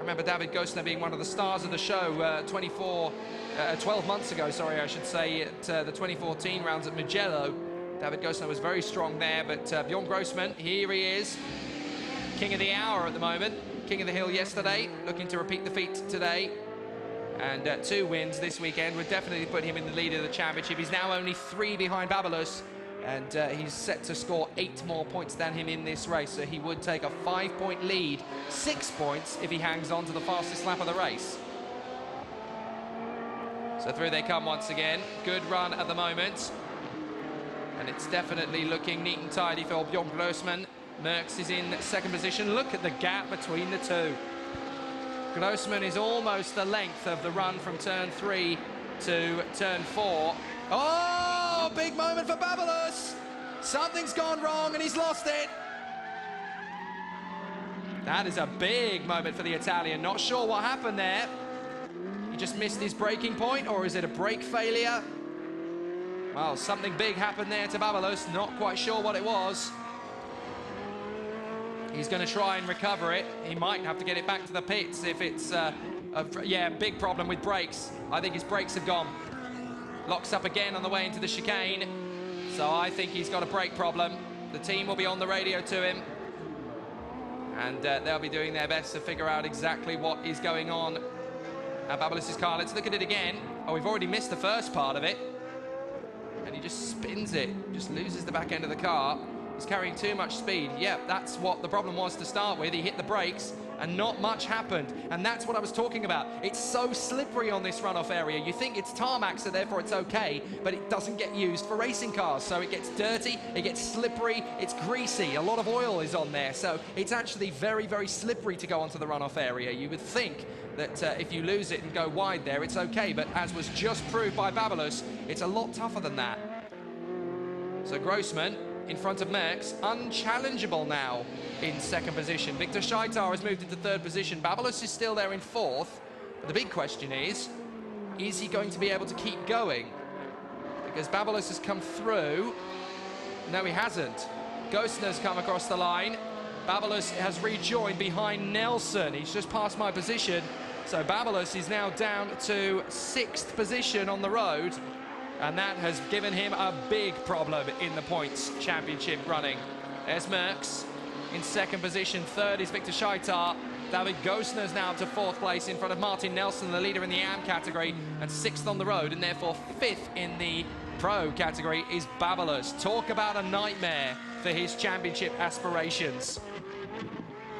remember David Gosner being one of the stars of the show 12 months ago, sorry, I should say, at the 2014 rounds at Mugello. David Gosner was very strong there, but Bjorn Grossman, here he is, king of the hour at the moment, king of the hill yesterday, looking to repeat the feat today. And 2 wins this weekend would definitely put him in the lead of the championship. He's now only 3 behind Babalos, and he's set to score 8 more points than him in this race. So he would take a 5-point lead, 6 points if he hangs on to the fastest lap of the race. So through they come once again. Good run at the moment. And it's definitely looking neat and tidy for Bjorn Grossman. Merckx is in 2nd position. Look at the gap between the two. Grossman is almost the length of the run from turn 3 to turn 4. Oh, big moment for Babalos. Something's gone wrong and he's lost it. That is a big moment for the Italian. Not sure what happened there. He just missed his braking point, or is it a brake failure? Well, something big happened there to Babalos. Not quite sure what it was. He's going to try and recover it. He might have to get it back to the pits if it's yeah, big problem with brakes. I think his brakes have gone. Locks up again on the way into the chicane. So I think he's got a brake problem. The team will be on the radio to him. And they'll be doing their best to figure out exactly what is going on at Babalos' car. Let's look at it again. Oh, we've already missed the first part of it. And he just spins it. Just loses the back end of the car. He's carrying too much speed. Yeah, that's what the problem was to start with. He hit the brakes and not much happened. And that's what I was talking about. It's so slippery on this runoff area. You think it's tarmac, so therefore it's okay, but it doesn't get used for racing cars. So it gets dirty, it gets slippery, it's greasy. A lot of oil is on there. So it's actually very, very slippery to go onto the runoff area. You would think that if you lose it and go wide there, it's okay. But as was just proved by Babalos, it's a lot tougher than that. So Grossman in front of Merckx, unchallengeable now in 2nd position. Victor Scheitar has moved into 3rd position. Babalos is still there in 4th. But the big question is he going to be able to keep going? Because Babalos has come through. No, he hasn't. Gosner's come across the line. Babalos has rejoined behind Nelson. He's just passed my position. So Babalos is now down to 6th position on the road. And that has given him a big problem in the points championship running. There's Merckx in 2nd position. 3rd is Victor Scheitar. David Gosner's now up to 4th place in front of Martin Nelson, the leader in the AM category, and 6th on the road, and therefore 5th in the pro category is Babalos. Talk about a nightmare for his championship aspirations.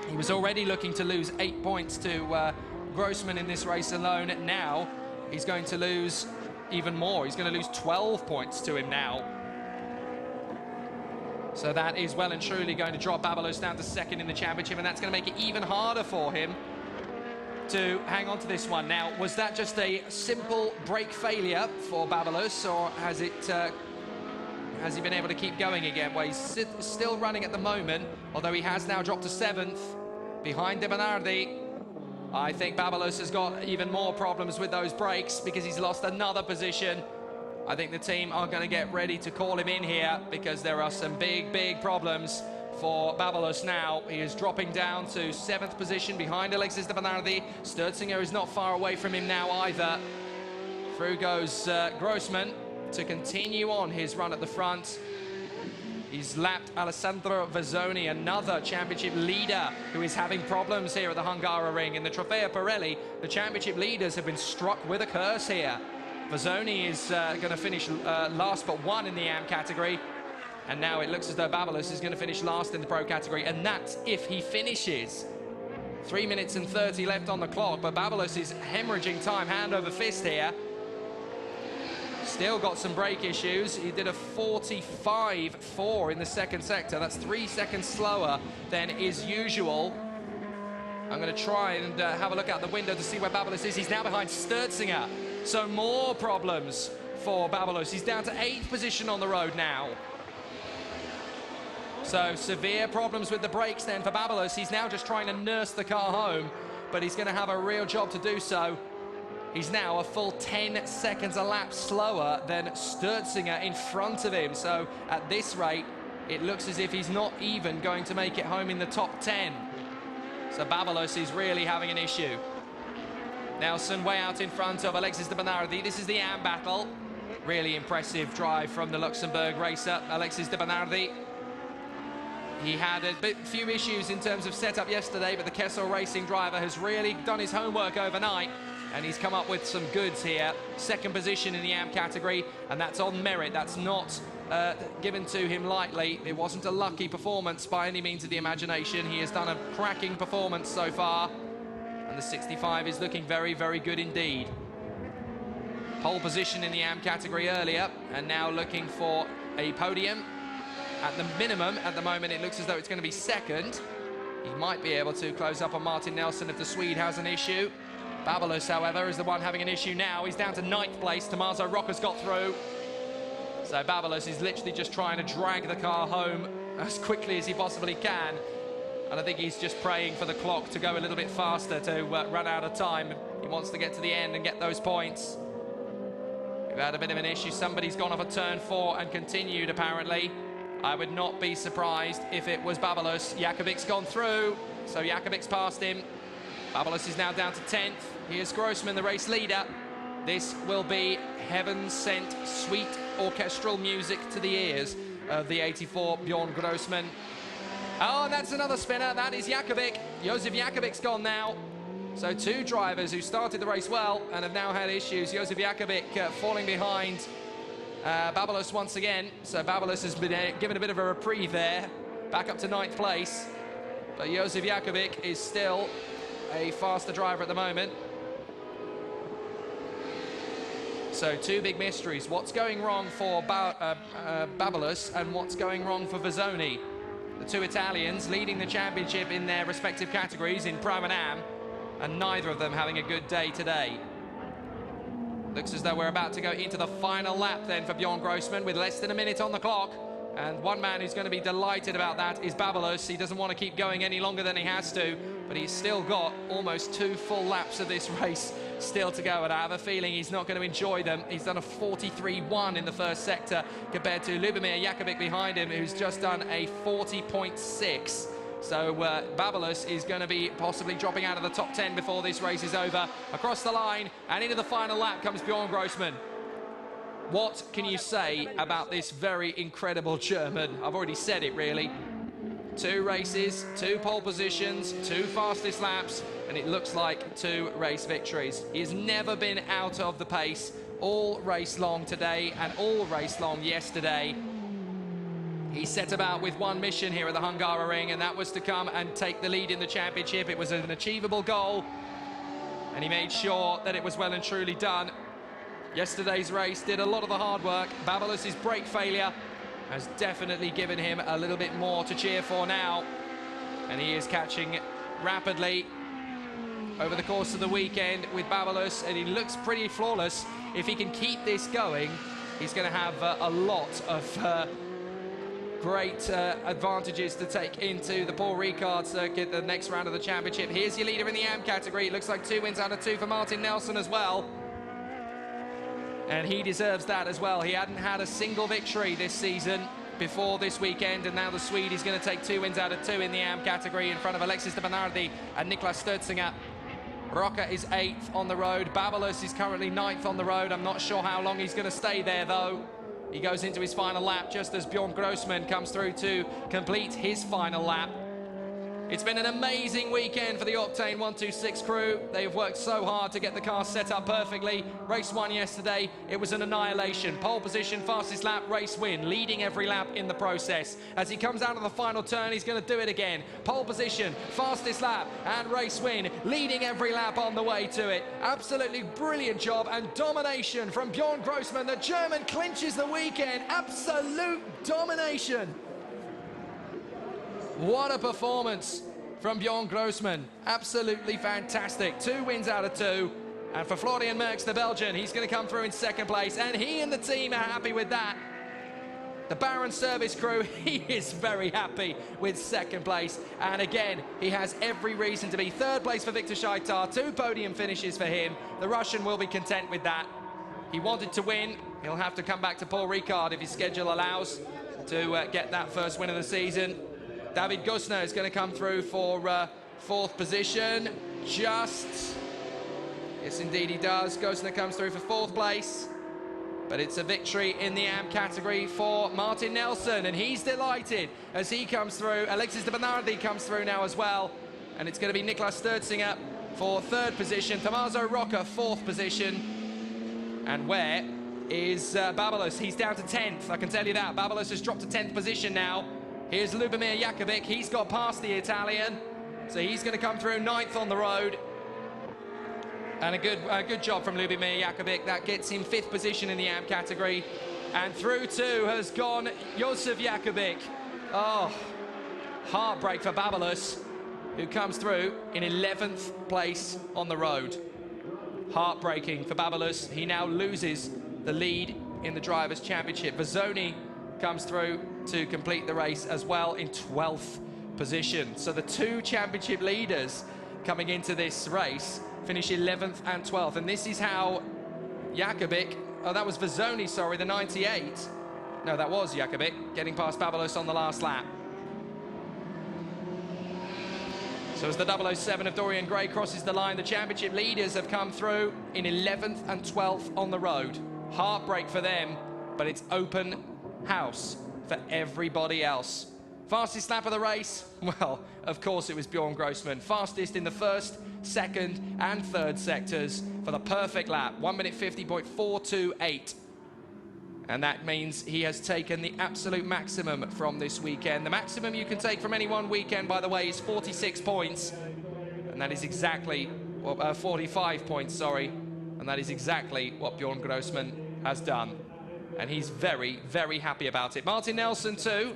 He was already looking to lose 8 points to Grossman in this race alone. Now he's going to lose even more. He's going to lose 12 points to him now. So that is well and truly going to drop Babalos down to 2nd in the championship, and that's going to make it even harder for him to hang on to this one. Now, was that just a simple brake failure for Babalos, or has he been able to keep going again? Well, he's still running at the moment, although he has now dropped to 7th behind De Bernardi. I think Babalos has got even more problems with those brakes because he's lost another position. I think the team are going to get ready to call him in here because there are some big, big problems for Babalos now. He is dropping down to 7th position behind Alexis De Bernardi. Stürzinger is not far away from him now either. Through goes Grossman to continue on his run at the front. He's lapped Alessandro Vezzoni, another championship leader who is having problems here at the Hungaroring. In the TropheoPirelli, the championship leaders have been struck with a curse here. Vezzoni is going to finish last but 1 in the AM category. And now it looks as though Babalos is going to finish last in the pro category. And that's if he finishes. 3 minutes and 30 left on the clock, but Babalos is hemorrhaging time hand over fist here. Still got some brake issues. He did a 45.4 in the 2nd sector. That's 3 seconds slower than is usual. I'm going to try and have a look out the window to see where Babalos is. He's now behind Stürzinger. So more problems for Babalos. He's down to 8th position on the road now. So severe problems with the brakes then for Babalos. He's now just trying to nurse the car home, but he's going to have a real job to do so. He's now a full 10 seconds a lap slower than Stürzinger in front of him. So at this rate, it looks as if he's not even going to make it home in the top 10. So Babalos is really having an issue. Nelson way out in front of Alexis de Bernardi. This is the AM battle. Really impressive drive from the Luxembourg racer, Alexis de Bernardi. He had a few issues in terms of setup yesterday, but the Kessel Racing driver has really done his homework overnight, and he's come up with some goods here. Second position in the AM category, and that's on merit. That's not given to him lightly. It wasn't a lucky performance by any means of the imagination. He has done a cracking performance so far, and the 65 is looking very, very good indeed. Pole position in the AM category earlier, and now looking for a podium. At the minimum, at the moment, it looks as though it's going to be second. He might be able to close up on Martin Nelson if the Swede has an issue. Babalos, however, is the one having an issue now. He's down to 9th place. Tommaso Rocca's got through. So Babalos is literally just trying to drag the car home as quickly as he possibly can. And I think he's just praying for the clock to go a little bit faster to run out of time. He wants to get to the end and get those points. We've had a bit of an issue. Somebody's gone off a turn 4 and continued, apparently. I would not be surprised if it was Babalos. Jakobic's gone through, so Jakobic's passed him. Babalos is now down to 10th. Here's Grossman, the race leader. This will be heaven-sent, sweet orchestral music to the ears of the 84 Bjorn Grossman. Oh, and that's another spinner. That is Jakobic. Josef Jakobic's gone now. So 2 drivers who started the race well and have now had issues. Josef Jakobic falling behind Babalos once again. So Babalos has been given a bit of a reprieve there, back up to 9th place. But Josef Jakobic is still a faster driver at the moment. So 2 big mysteries. What's going wrong for Babalos and what's going wrong for Vizzoni? The 2 Italians leading the championship in their respective categories in Prime and Am, and neither of them having a good day today. Looks as though we're about to go into the final lap then for Bjorn Grossman with less than a minute on the clock. And one man who's going to be delighted about that is Babalos. He doesn't want to keep going any longer than he has to, but he's still got almost 2 full laps of this race still to go, and I have a feeling he's not going to enjoy them. He's done a 43.1 in the first sector compared to Lubomir Jakobic behind him, who's just done a 40.6. So Babalos is going to be possibly dropping out of the top 10 before this race is over. Across the line and into the final lap comes Bjorn Grossman. What can you say about this very incredible German? I've already said it, really. 2 races, 2 pole positions, 2 fastest laps, and it looks like 2 race victories. He's never been out of the pace all race long today and all race long yesterday. He set about with one mission here at the Hungaroring, and that was to come and take the lead in the championship. It was an achievable goal, and he made sure that it was well and truly done. Yesterday's race did a lot of the hard work. Babalos' brake failure has definitely given him a little bit more to cheer for now, and he is catching rapidly over the course of the weekend with Babalos, and he looks pretty flawless. If he can keep this going, he's going to have a lot of great advantages to take into the Paul Ricard circuit, the next round of the championship. Here's your leader in the AM category. It looks like 2 wins out of 2 for Martin Nelson as well. And he deserves that as well. He hadn't had a single victory this season before this weekend, and now the Swede is going to take 2 wins out of 2 in the AM category in front of Alexis de Bernardi and Niklas Sturzinger. Rocca is 8th on the road. Babalos is currently 9th on the road. I'm not sure how long he's going to stay there, though. He goes into his final lap just as Bjorn Grossman comes through to complete his final lap. It's been an amazing weekend for the Octane 126 crew. They've worked so hard to get the car set up perfectly. Race 1 yesterday, it was an annihilation. Pole position, fastest lap, race win, leading every lap in the process. As he comes out of the final turn, he's going to do it again. Pole position, fastest lap, and race win, leading every lap on the way to it. Absolutely brilliant job and domination from Bjorn Grossman. The German clinches the weekend. Absolute domination. What a performance from Bjorn Grossman. Absolutely fantastic. 2 wins out of 2. And for Florian Merckx, the Belgian, he's going to come through in 2nd place. And he and the team are happy with that. The Baron Service crew, he is very happy with 2nd place. And again, he has every reason to be. 3rd place for Victor Shaitar. 2 podium finishes for him. The Russian will be content with that. He wanted to win. He'll have to come back to Paul Ricard if his schedule allows to get that first win of the season. David Gusner is going to come through for 4th position. Just, yes indeed he does. Gosner comes through for 4th place. But it's a victory in the AM category for Martin Nelson, and he's delighted as he comes through. Alexis de Bernardi comes through now as well. And it's going to be Niklas Sturzinger for 3rd position. Tommaso Rocca, 4th position. And where is Babalos? He's down to 10th, I can tell you that. Babalos has dropped to 10th position now. Here's Lubomir Jakovic. He's got past the Italian. So he's going to come through 9th on the road. And a good job from Lubomir Jakovic. That gets him 5th position in the AM category. And through too has gone Josef Jakovic. Oh, heartbreak for Babalos, who comes through in 11th place on the road. Heartbreaking for Babalos. He now loses the lead in the Drivers' Championship. Vezzoni comes through to complete the race as well in 12th position. So the 2 championship leaders coming into this race finish 11th and 12th. And this is how Jakovic, oh, that was Vezzoni, sorry, the 98. No, that was Jakovic getting past Babalos on the last lap. So as the 007 of Dorian Gray crosses the line, the championship leaders have come through in 11th and 12th on the road. Heartbreak for them, but it's open house for everybody else. Fastest lap of the race? Well, of course it was Bjorn Grossman. Fastest in the 1st, 2nd and 3rd sectors for the perfect lap. 1 minute 50.428. And that means he has taken the absolute maximum from this weekend. The maximum you can take from any one weekend, by the way, is 46 points. And that is exactly, 45 points, sorry. And that is exactly what Bjorn Grossman has done. And he's very, very happy about it. Martin Nelson, too,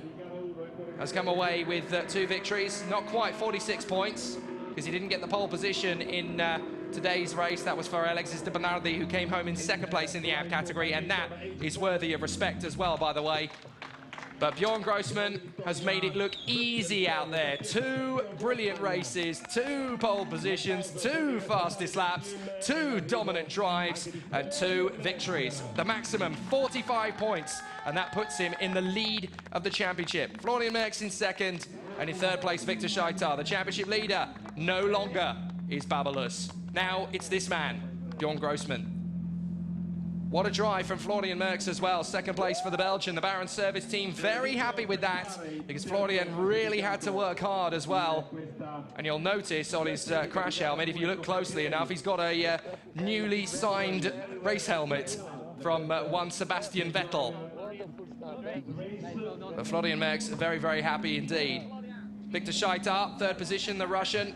has come away with 2 victories. Not quite 46 points, because he didn't get the pole position in today's race. That was for Alexis de Bernardi, who came home in 2nd place in the AM category, and that is worthy of respect as well, by the way. But Bjorn Grossman has made it look easy out there. 2 brilliant races, 2 pole positions, 2 fastest laps, 2 dominant drives, and 2 victories. The maximum, 45 points, and that puts him in the lead of the championship. Florian Merckx in 2nd, and in 3rd place, Victor Scheitar. The championship leader no longer is Babalos. Now it's this man, Bjorn Grossman. What a drive from Florian Merckx as well. 2nd place for the Belgian, the Baron service team. Very happy with that, because Florian really had to work hard as well. And you'll notice on his crash helmet, if you look closely enough, he's got a newly signed race helmet from one Sebastian Vettel. But Florian Merckx very, very happy indeed. Victor Scheitar, 3rd position, the Russian.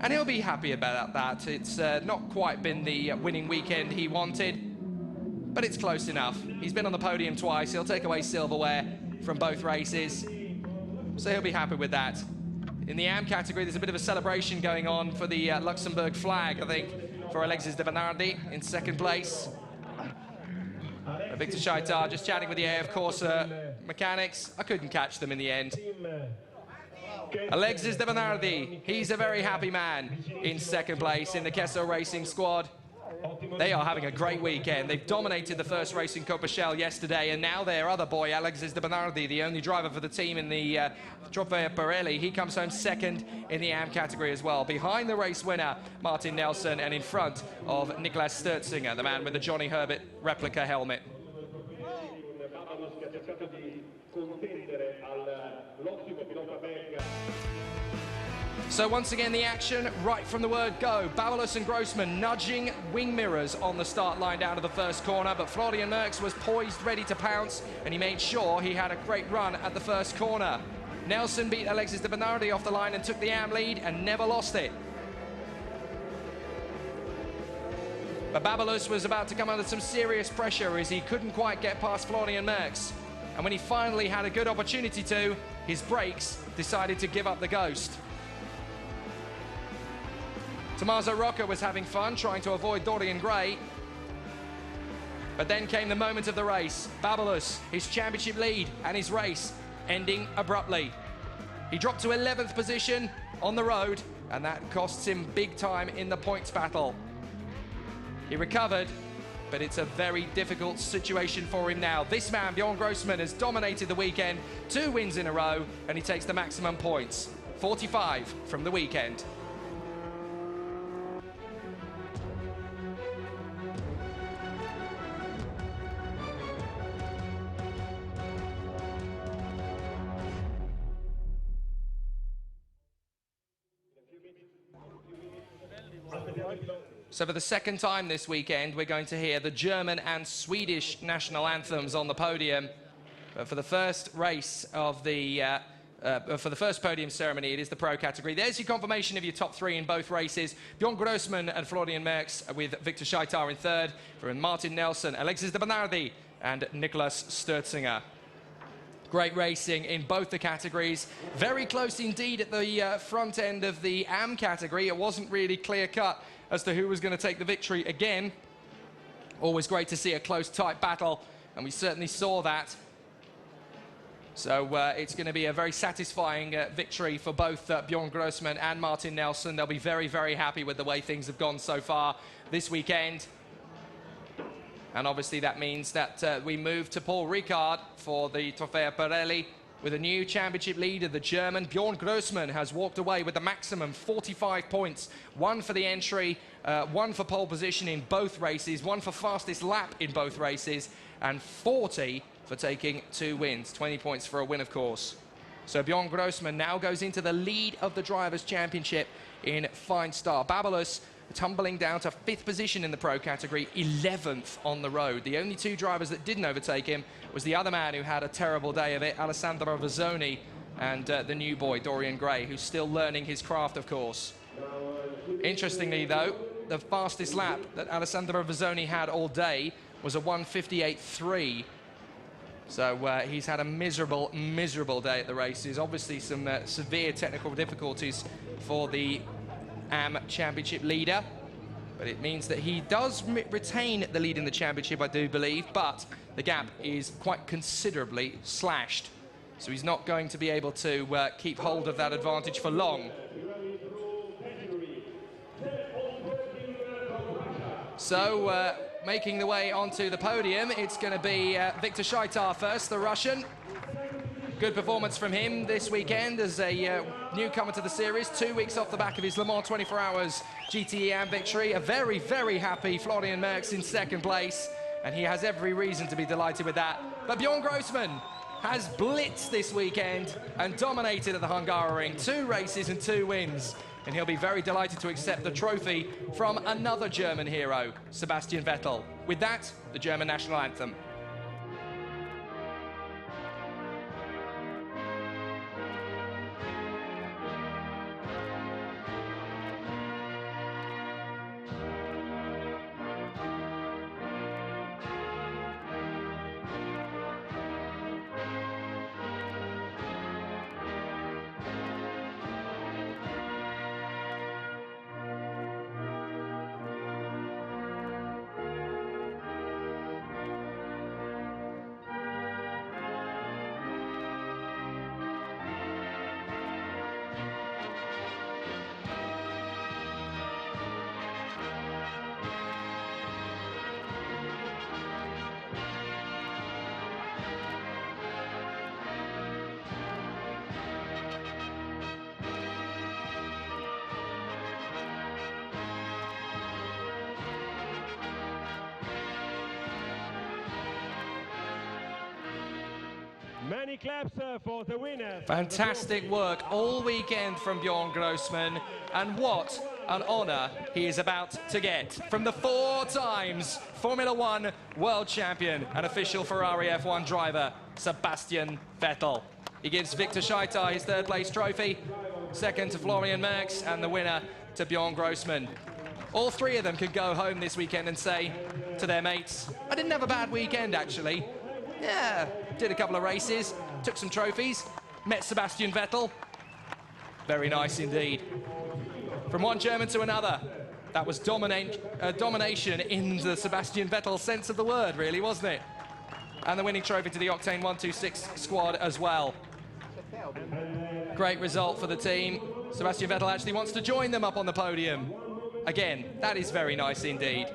And he'll be happy about that. It's not quite been the winning weekend he wanted, but it's close enough. He's been on the podium twice. He'll take away silverware from both races, so he'll be happy with that. In the AM category, there's a bit of a celebration going on for the Luxembourg flag, I think, for Alexis de Bernardi in 2nd place. Victor Scheitar just chatting with the AF Corse mechanics. I couldn't catch them in the end. Alexis de Bernardi, he's a very happy man in 2nd place in the Kesso Racing squad. They are having a great weekend. They've dominated the first race in Coppachel yesterday, and now their other boy, Alexis de Bernardi, the only driver for the team in the TropheoPirelli, he comes home 2nd in the AM category as well, behind the race winner, Martin Nelson, and in front of Niklas Sturzinger, the man with the Johnny Herbert replica helmet. So once again, the action right from the word go. Babalos and Grossman nudging wing mirrors on the start line down to the 1st corner, but Florian Merckx was poised, ready to pounce, and he made sure he had a great run at the 1st corner. Nelson beat Alexis de Bernardi off the line and took the AM lead and never lost it. But Babalos was about to come under some serious pressure as he couldn't quite get past Florian Merckx. And when he finally had a good opportunity to, his brakes decided to give up the ghost. Tommaso Rocca was having fun, trying to avoid Dorian Gray. But then came the moment of the race. Babalos, his championship lead and his race ending abruptly. He dropped to 11th position on the road, and that costs him big time in the points battle. He recovered, but it's a very difficult situation for him now. This man, Bjorn Grossman, has dominated the weekend, 2 wins in a row, and he takes the maximum points. 45 from the weekend. So for the second time this weekend, we're going to hear the German and Swedish national anthems on the podium. But for the first race of the, for the first podium ceremony, it is the pro category. There's your confirmation of your top three in both races. Bjorn Grossman and Florian Merckx with Victor Scheitar in third, from Martin Nelson, Alexis de Bernardi and Nicolas Stürzinger. Great racing in both the categories. Very close indeed at the front end of the AM category. It wasn't really clear-cut as to who was going to take the victory again. Always great to see a close, tight battle, and we certainly saw that. So it's going to be a very satisfying victory for both Bjorn Grossman and Martin Nelson. They'll be very, very happy with the way things have gone so far this weekend. And obviously that means that we move to Paul Ricard for the TropheoPirelli with a new championship leader. The German Bjorn Grossman has walked away with the maximum 45 points. One for the entry, one for pole position in both races, one for fastest lap in both races, and 40 for taking 2 wins. 20 points for a win, of course. So Bjorn Grossman now goes into the lead of the Drivers' Championship in Fine Star. Babalus tumbling down to 5th position in the pro category, 11th on the road. The only 2 drivers that didn't overtake him was the other man who had a terrible day of it, Alessandro Vazzoni, and the new boy, Dorian Gray, who's still learning his craft, of course. Interestingly, though, the fastest lap that Alessandro Vazzoni had all day was a 1:58.3. So he's had a miserable, miserable day at the races. Obviously some severe technical difficulties for the AM Championship leader, but it means that he does retain the lead in the championship, I do believe, but the gap is quite considerably slashed. So he's not going to be able to keep hold of that advantage for long. So making the way onto the podium, it's going to be Victor Scheitar first, the Russian. Good performance from him this weekend as a newcomer to the series, 2 weeks off the back of his Le Mans 24 Hours GTE AM victory. A very, very happy Florian Merckx in 2nd place, and he has every reason to be delighted with that. But Bjorn Grossman has blitzed this weekend and dominated at the Hungaroring. 2 races and 2 wins, and he'll be very delighted to accept the trophy from another German hero, Sebastian Vettel. With that, the German national anthem. Many claps for the winner. Fantastic work all weekend from Bjorn Grossman, and what an honour he is about to get from the 4 times Formula 1 world champion and official Ferrari F1 driver, Sebastian Vettel. He gives Victor Scheitar his 3rd place trophy, 2nd to Florian Merckx, and the winner to Bjorn Grossman. All 3 of them could go home this weekend and say to their mates, I didn't have a bad weekend, actually. Yeah, did a couple of races, took some trophies, met Sebastian Vettel. Very nice indeed. From one German to another, that was domination in the Sebastian Vettel sense of the word, really, wasn't it? And the winning trophy to the Octane 126 squad as well. Great result for the team. Sebastian Vettel actually wants to join them up on the podium. Again, that is very nice indeed.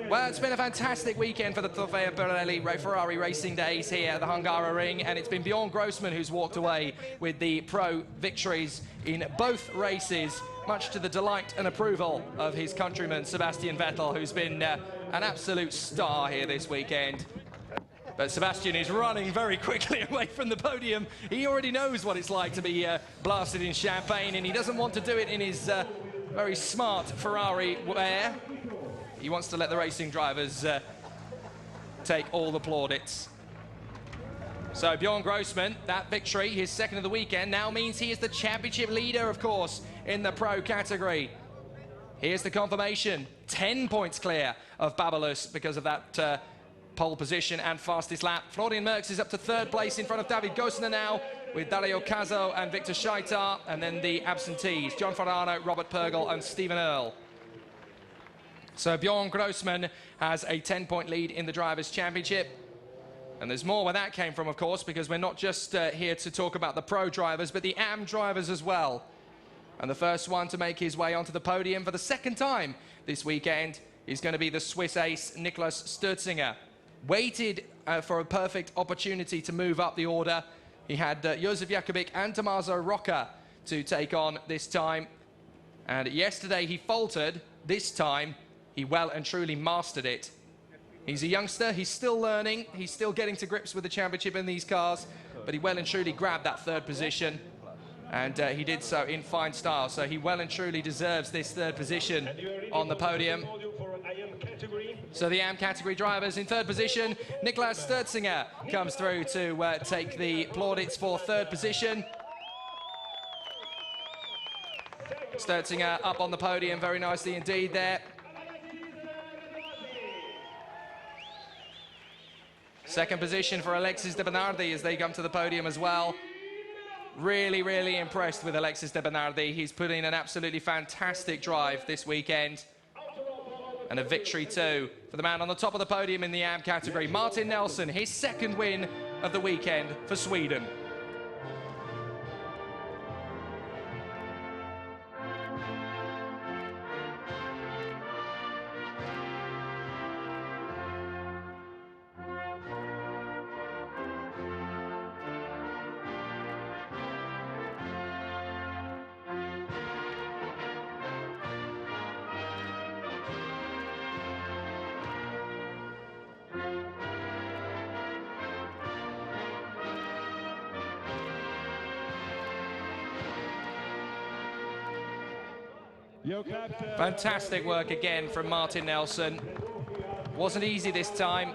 Well, it's been a fantastic weekend for the TropheoPirelli Ferrari Racing Days here at the Hungaroring, and it's been Bjorn Grossman who's walked away with the pro victories in both races, much to the delight and approval of his countryman Sebastian Vettel, who's been an absolute star here this weekend. But Sebastian is running very quickly away from the podium. He already knows what it's like to be blasted in champagne, and he doesn't want to do it in his very smart Ferrari wear. He wants to let the racing drivers take all the plaudits. So Bjorn Grossman, that victory, his second of the weekend, now means he is the championship leader, of course, in the pro category. Here's the confirmation, 10 points clear of Babalus because of that pole position and fastest lap. Florian Merckx is up to third place in front of David Gosner now, with Dario Caso and Victor Scheitar, and then the absentees, John Farano, Robert Pergel and Stephen Earle. So Bjorn Grossman has a 10-point lead in the Drivers' Championship. And there's more where that came from, of course, because we're not just here to talk about the pro drivers, but the AM drivers as well. And the first one to make his way onto the podium for the second time this weekend is going to be the Swiss ace, Niklas Stürzinger. Waited for a perfect opportunity to move up the order. He had Josef Jakubik and Tommaso Rocca to take on this time. And yesterday he faltered. This time he well and truly mastered it. He's a youngster, he's still learning, he's still getting to grips with the championship in these cars, but he well and truly grabbed that third position, and he did so in fine style. So he well and truly deserves this third position on the podium. So the AM category drivers in third position, Niklas Stürzinger comes through to take the plaudits for third position. Stürzinger up on the podium very nicely indeed there. Second position for Alexis de Bernardi as they come to the podium as well. Really, really impressed with Alexis de Bernardi. He's put in an absolutely fantastic drive this weekend. And a victory too for the man on the top of the podium in the AM category, Martin Nelson, his second win of the weekend for Sweden. Fantastic work again from Martin Nelson. Wasn't easy this time.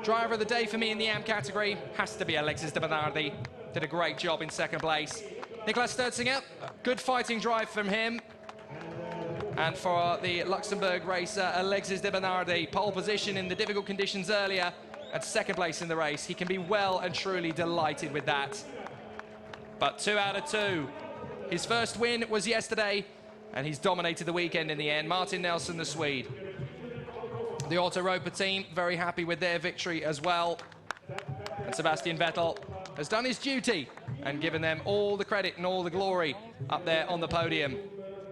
Driver of the day for me in the AM category has to be Alexis de Bernardi. Did a great job in second place. Niklas Stürzinger, good fighting drive from him. And for the Luxembourg racer, Alexis de Bernardi, pole position in the difficult conditions earlier and second place in the race. He can be well and truly delighted with that. But 2 out of 2. His first win was yesterday, and he's dominated the weekend in the end. Martin Nelson, the Swede. The Auto Roper team, very happy with their victory as well. And Sebastian Vettel has done his duty and given them all the credit and all the glory up there on the podium.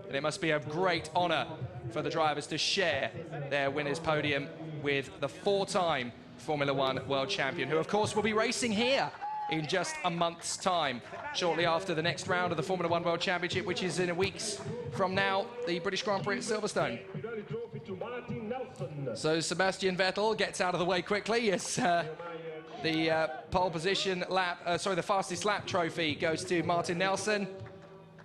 And it must be a great honor for the drivers to share their winner's podium with the 4-time Formula One world champion, who of course will be racing here in just a month's time, shortly after the next round of the Formula One World Championship, which is in a week's from now, the British Grand Prix at Silverstone. So Sebastian Vettel gets out of the way quickly as the pole position lap, the fastest lap trophy goes to Martin Nelson.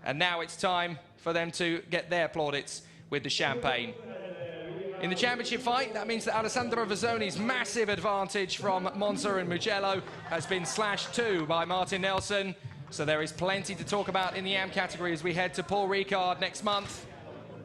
And now it's time for them to get their plaudits with the champagne. In the championship fight, that means that Alessandro Vezzoni's massive advantage from Monza and Mugello has been slashed too by Martin Nelson. So there is plenty to talk about in the AM category as we head to Paul Ricard next month.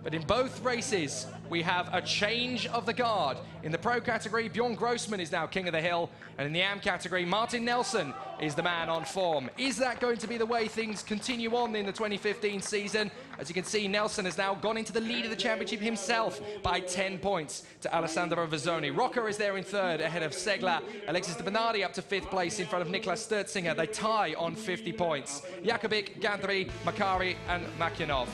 But in both races, we have a change of the guard. In the pro category, Bjorn Grossman is now king of the hill. And in the AM category, Martin Nelson is the man on form. Is that going to be the way things continue on in the 2015 season? As you can see, Nelson has now gone into the lead of the championship himself by 10 points to Alessandro Vezzoni. Rocca is there in third ahead of Segler. Alexis de Bernardi up to 5th place in front of Niklas Stürzinger. They tie on 50 points. Jakubik, Gantry, Makari and Makianov.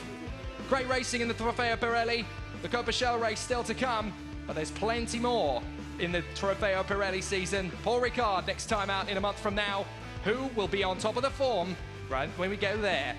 Great racing in the TropheoPirelli. The Copa Shell race still to come. but there's plenty more in the TropheoPirelli season. Paul Ricard next time out in a month from now. Who will be on top of the form right when we go there?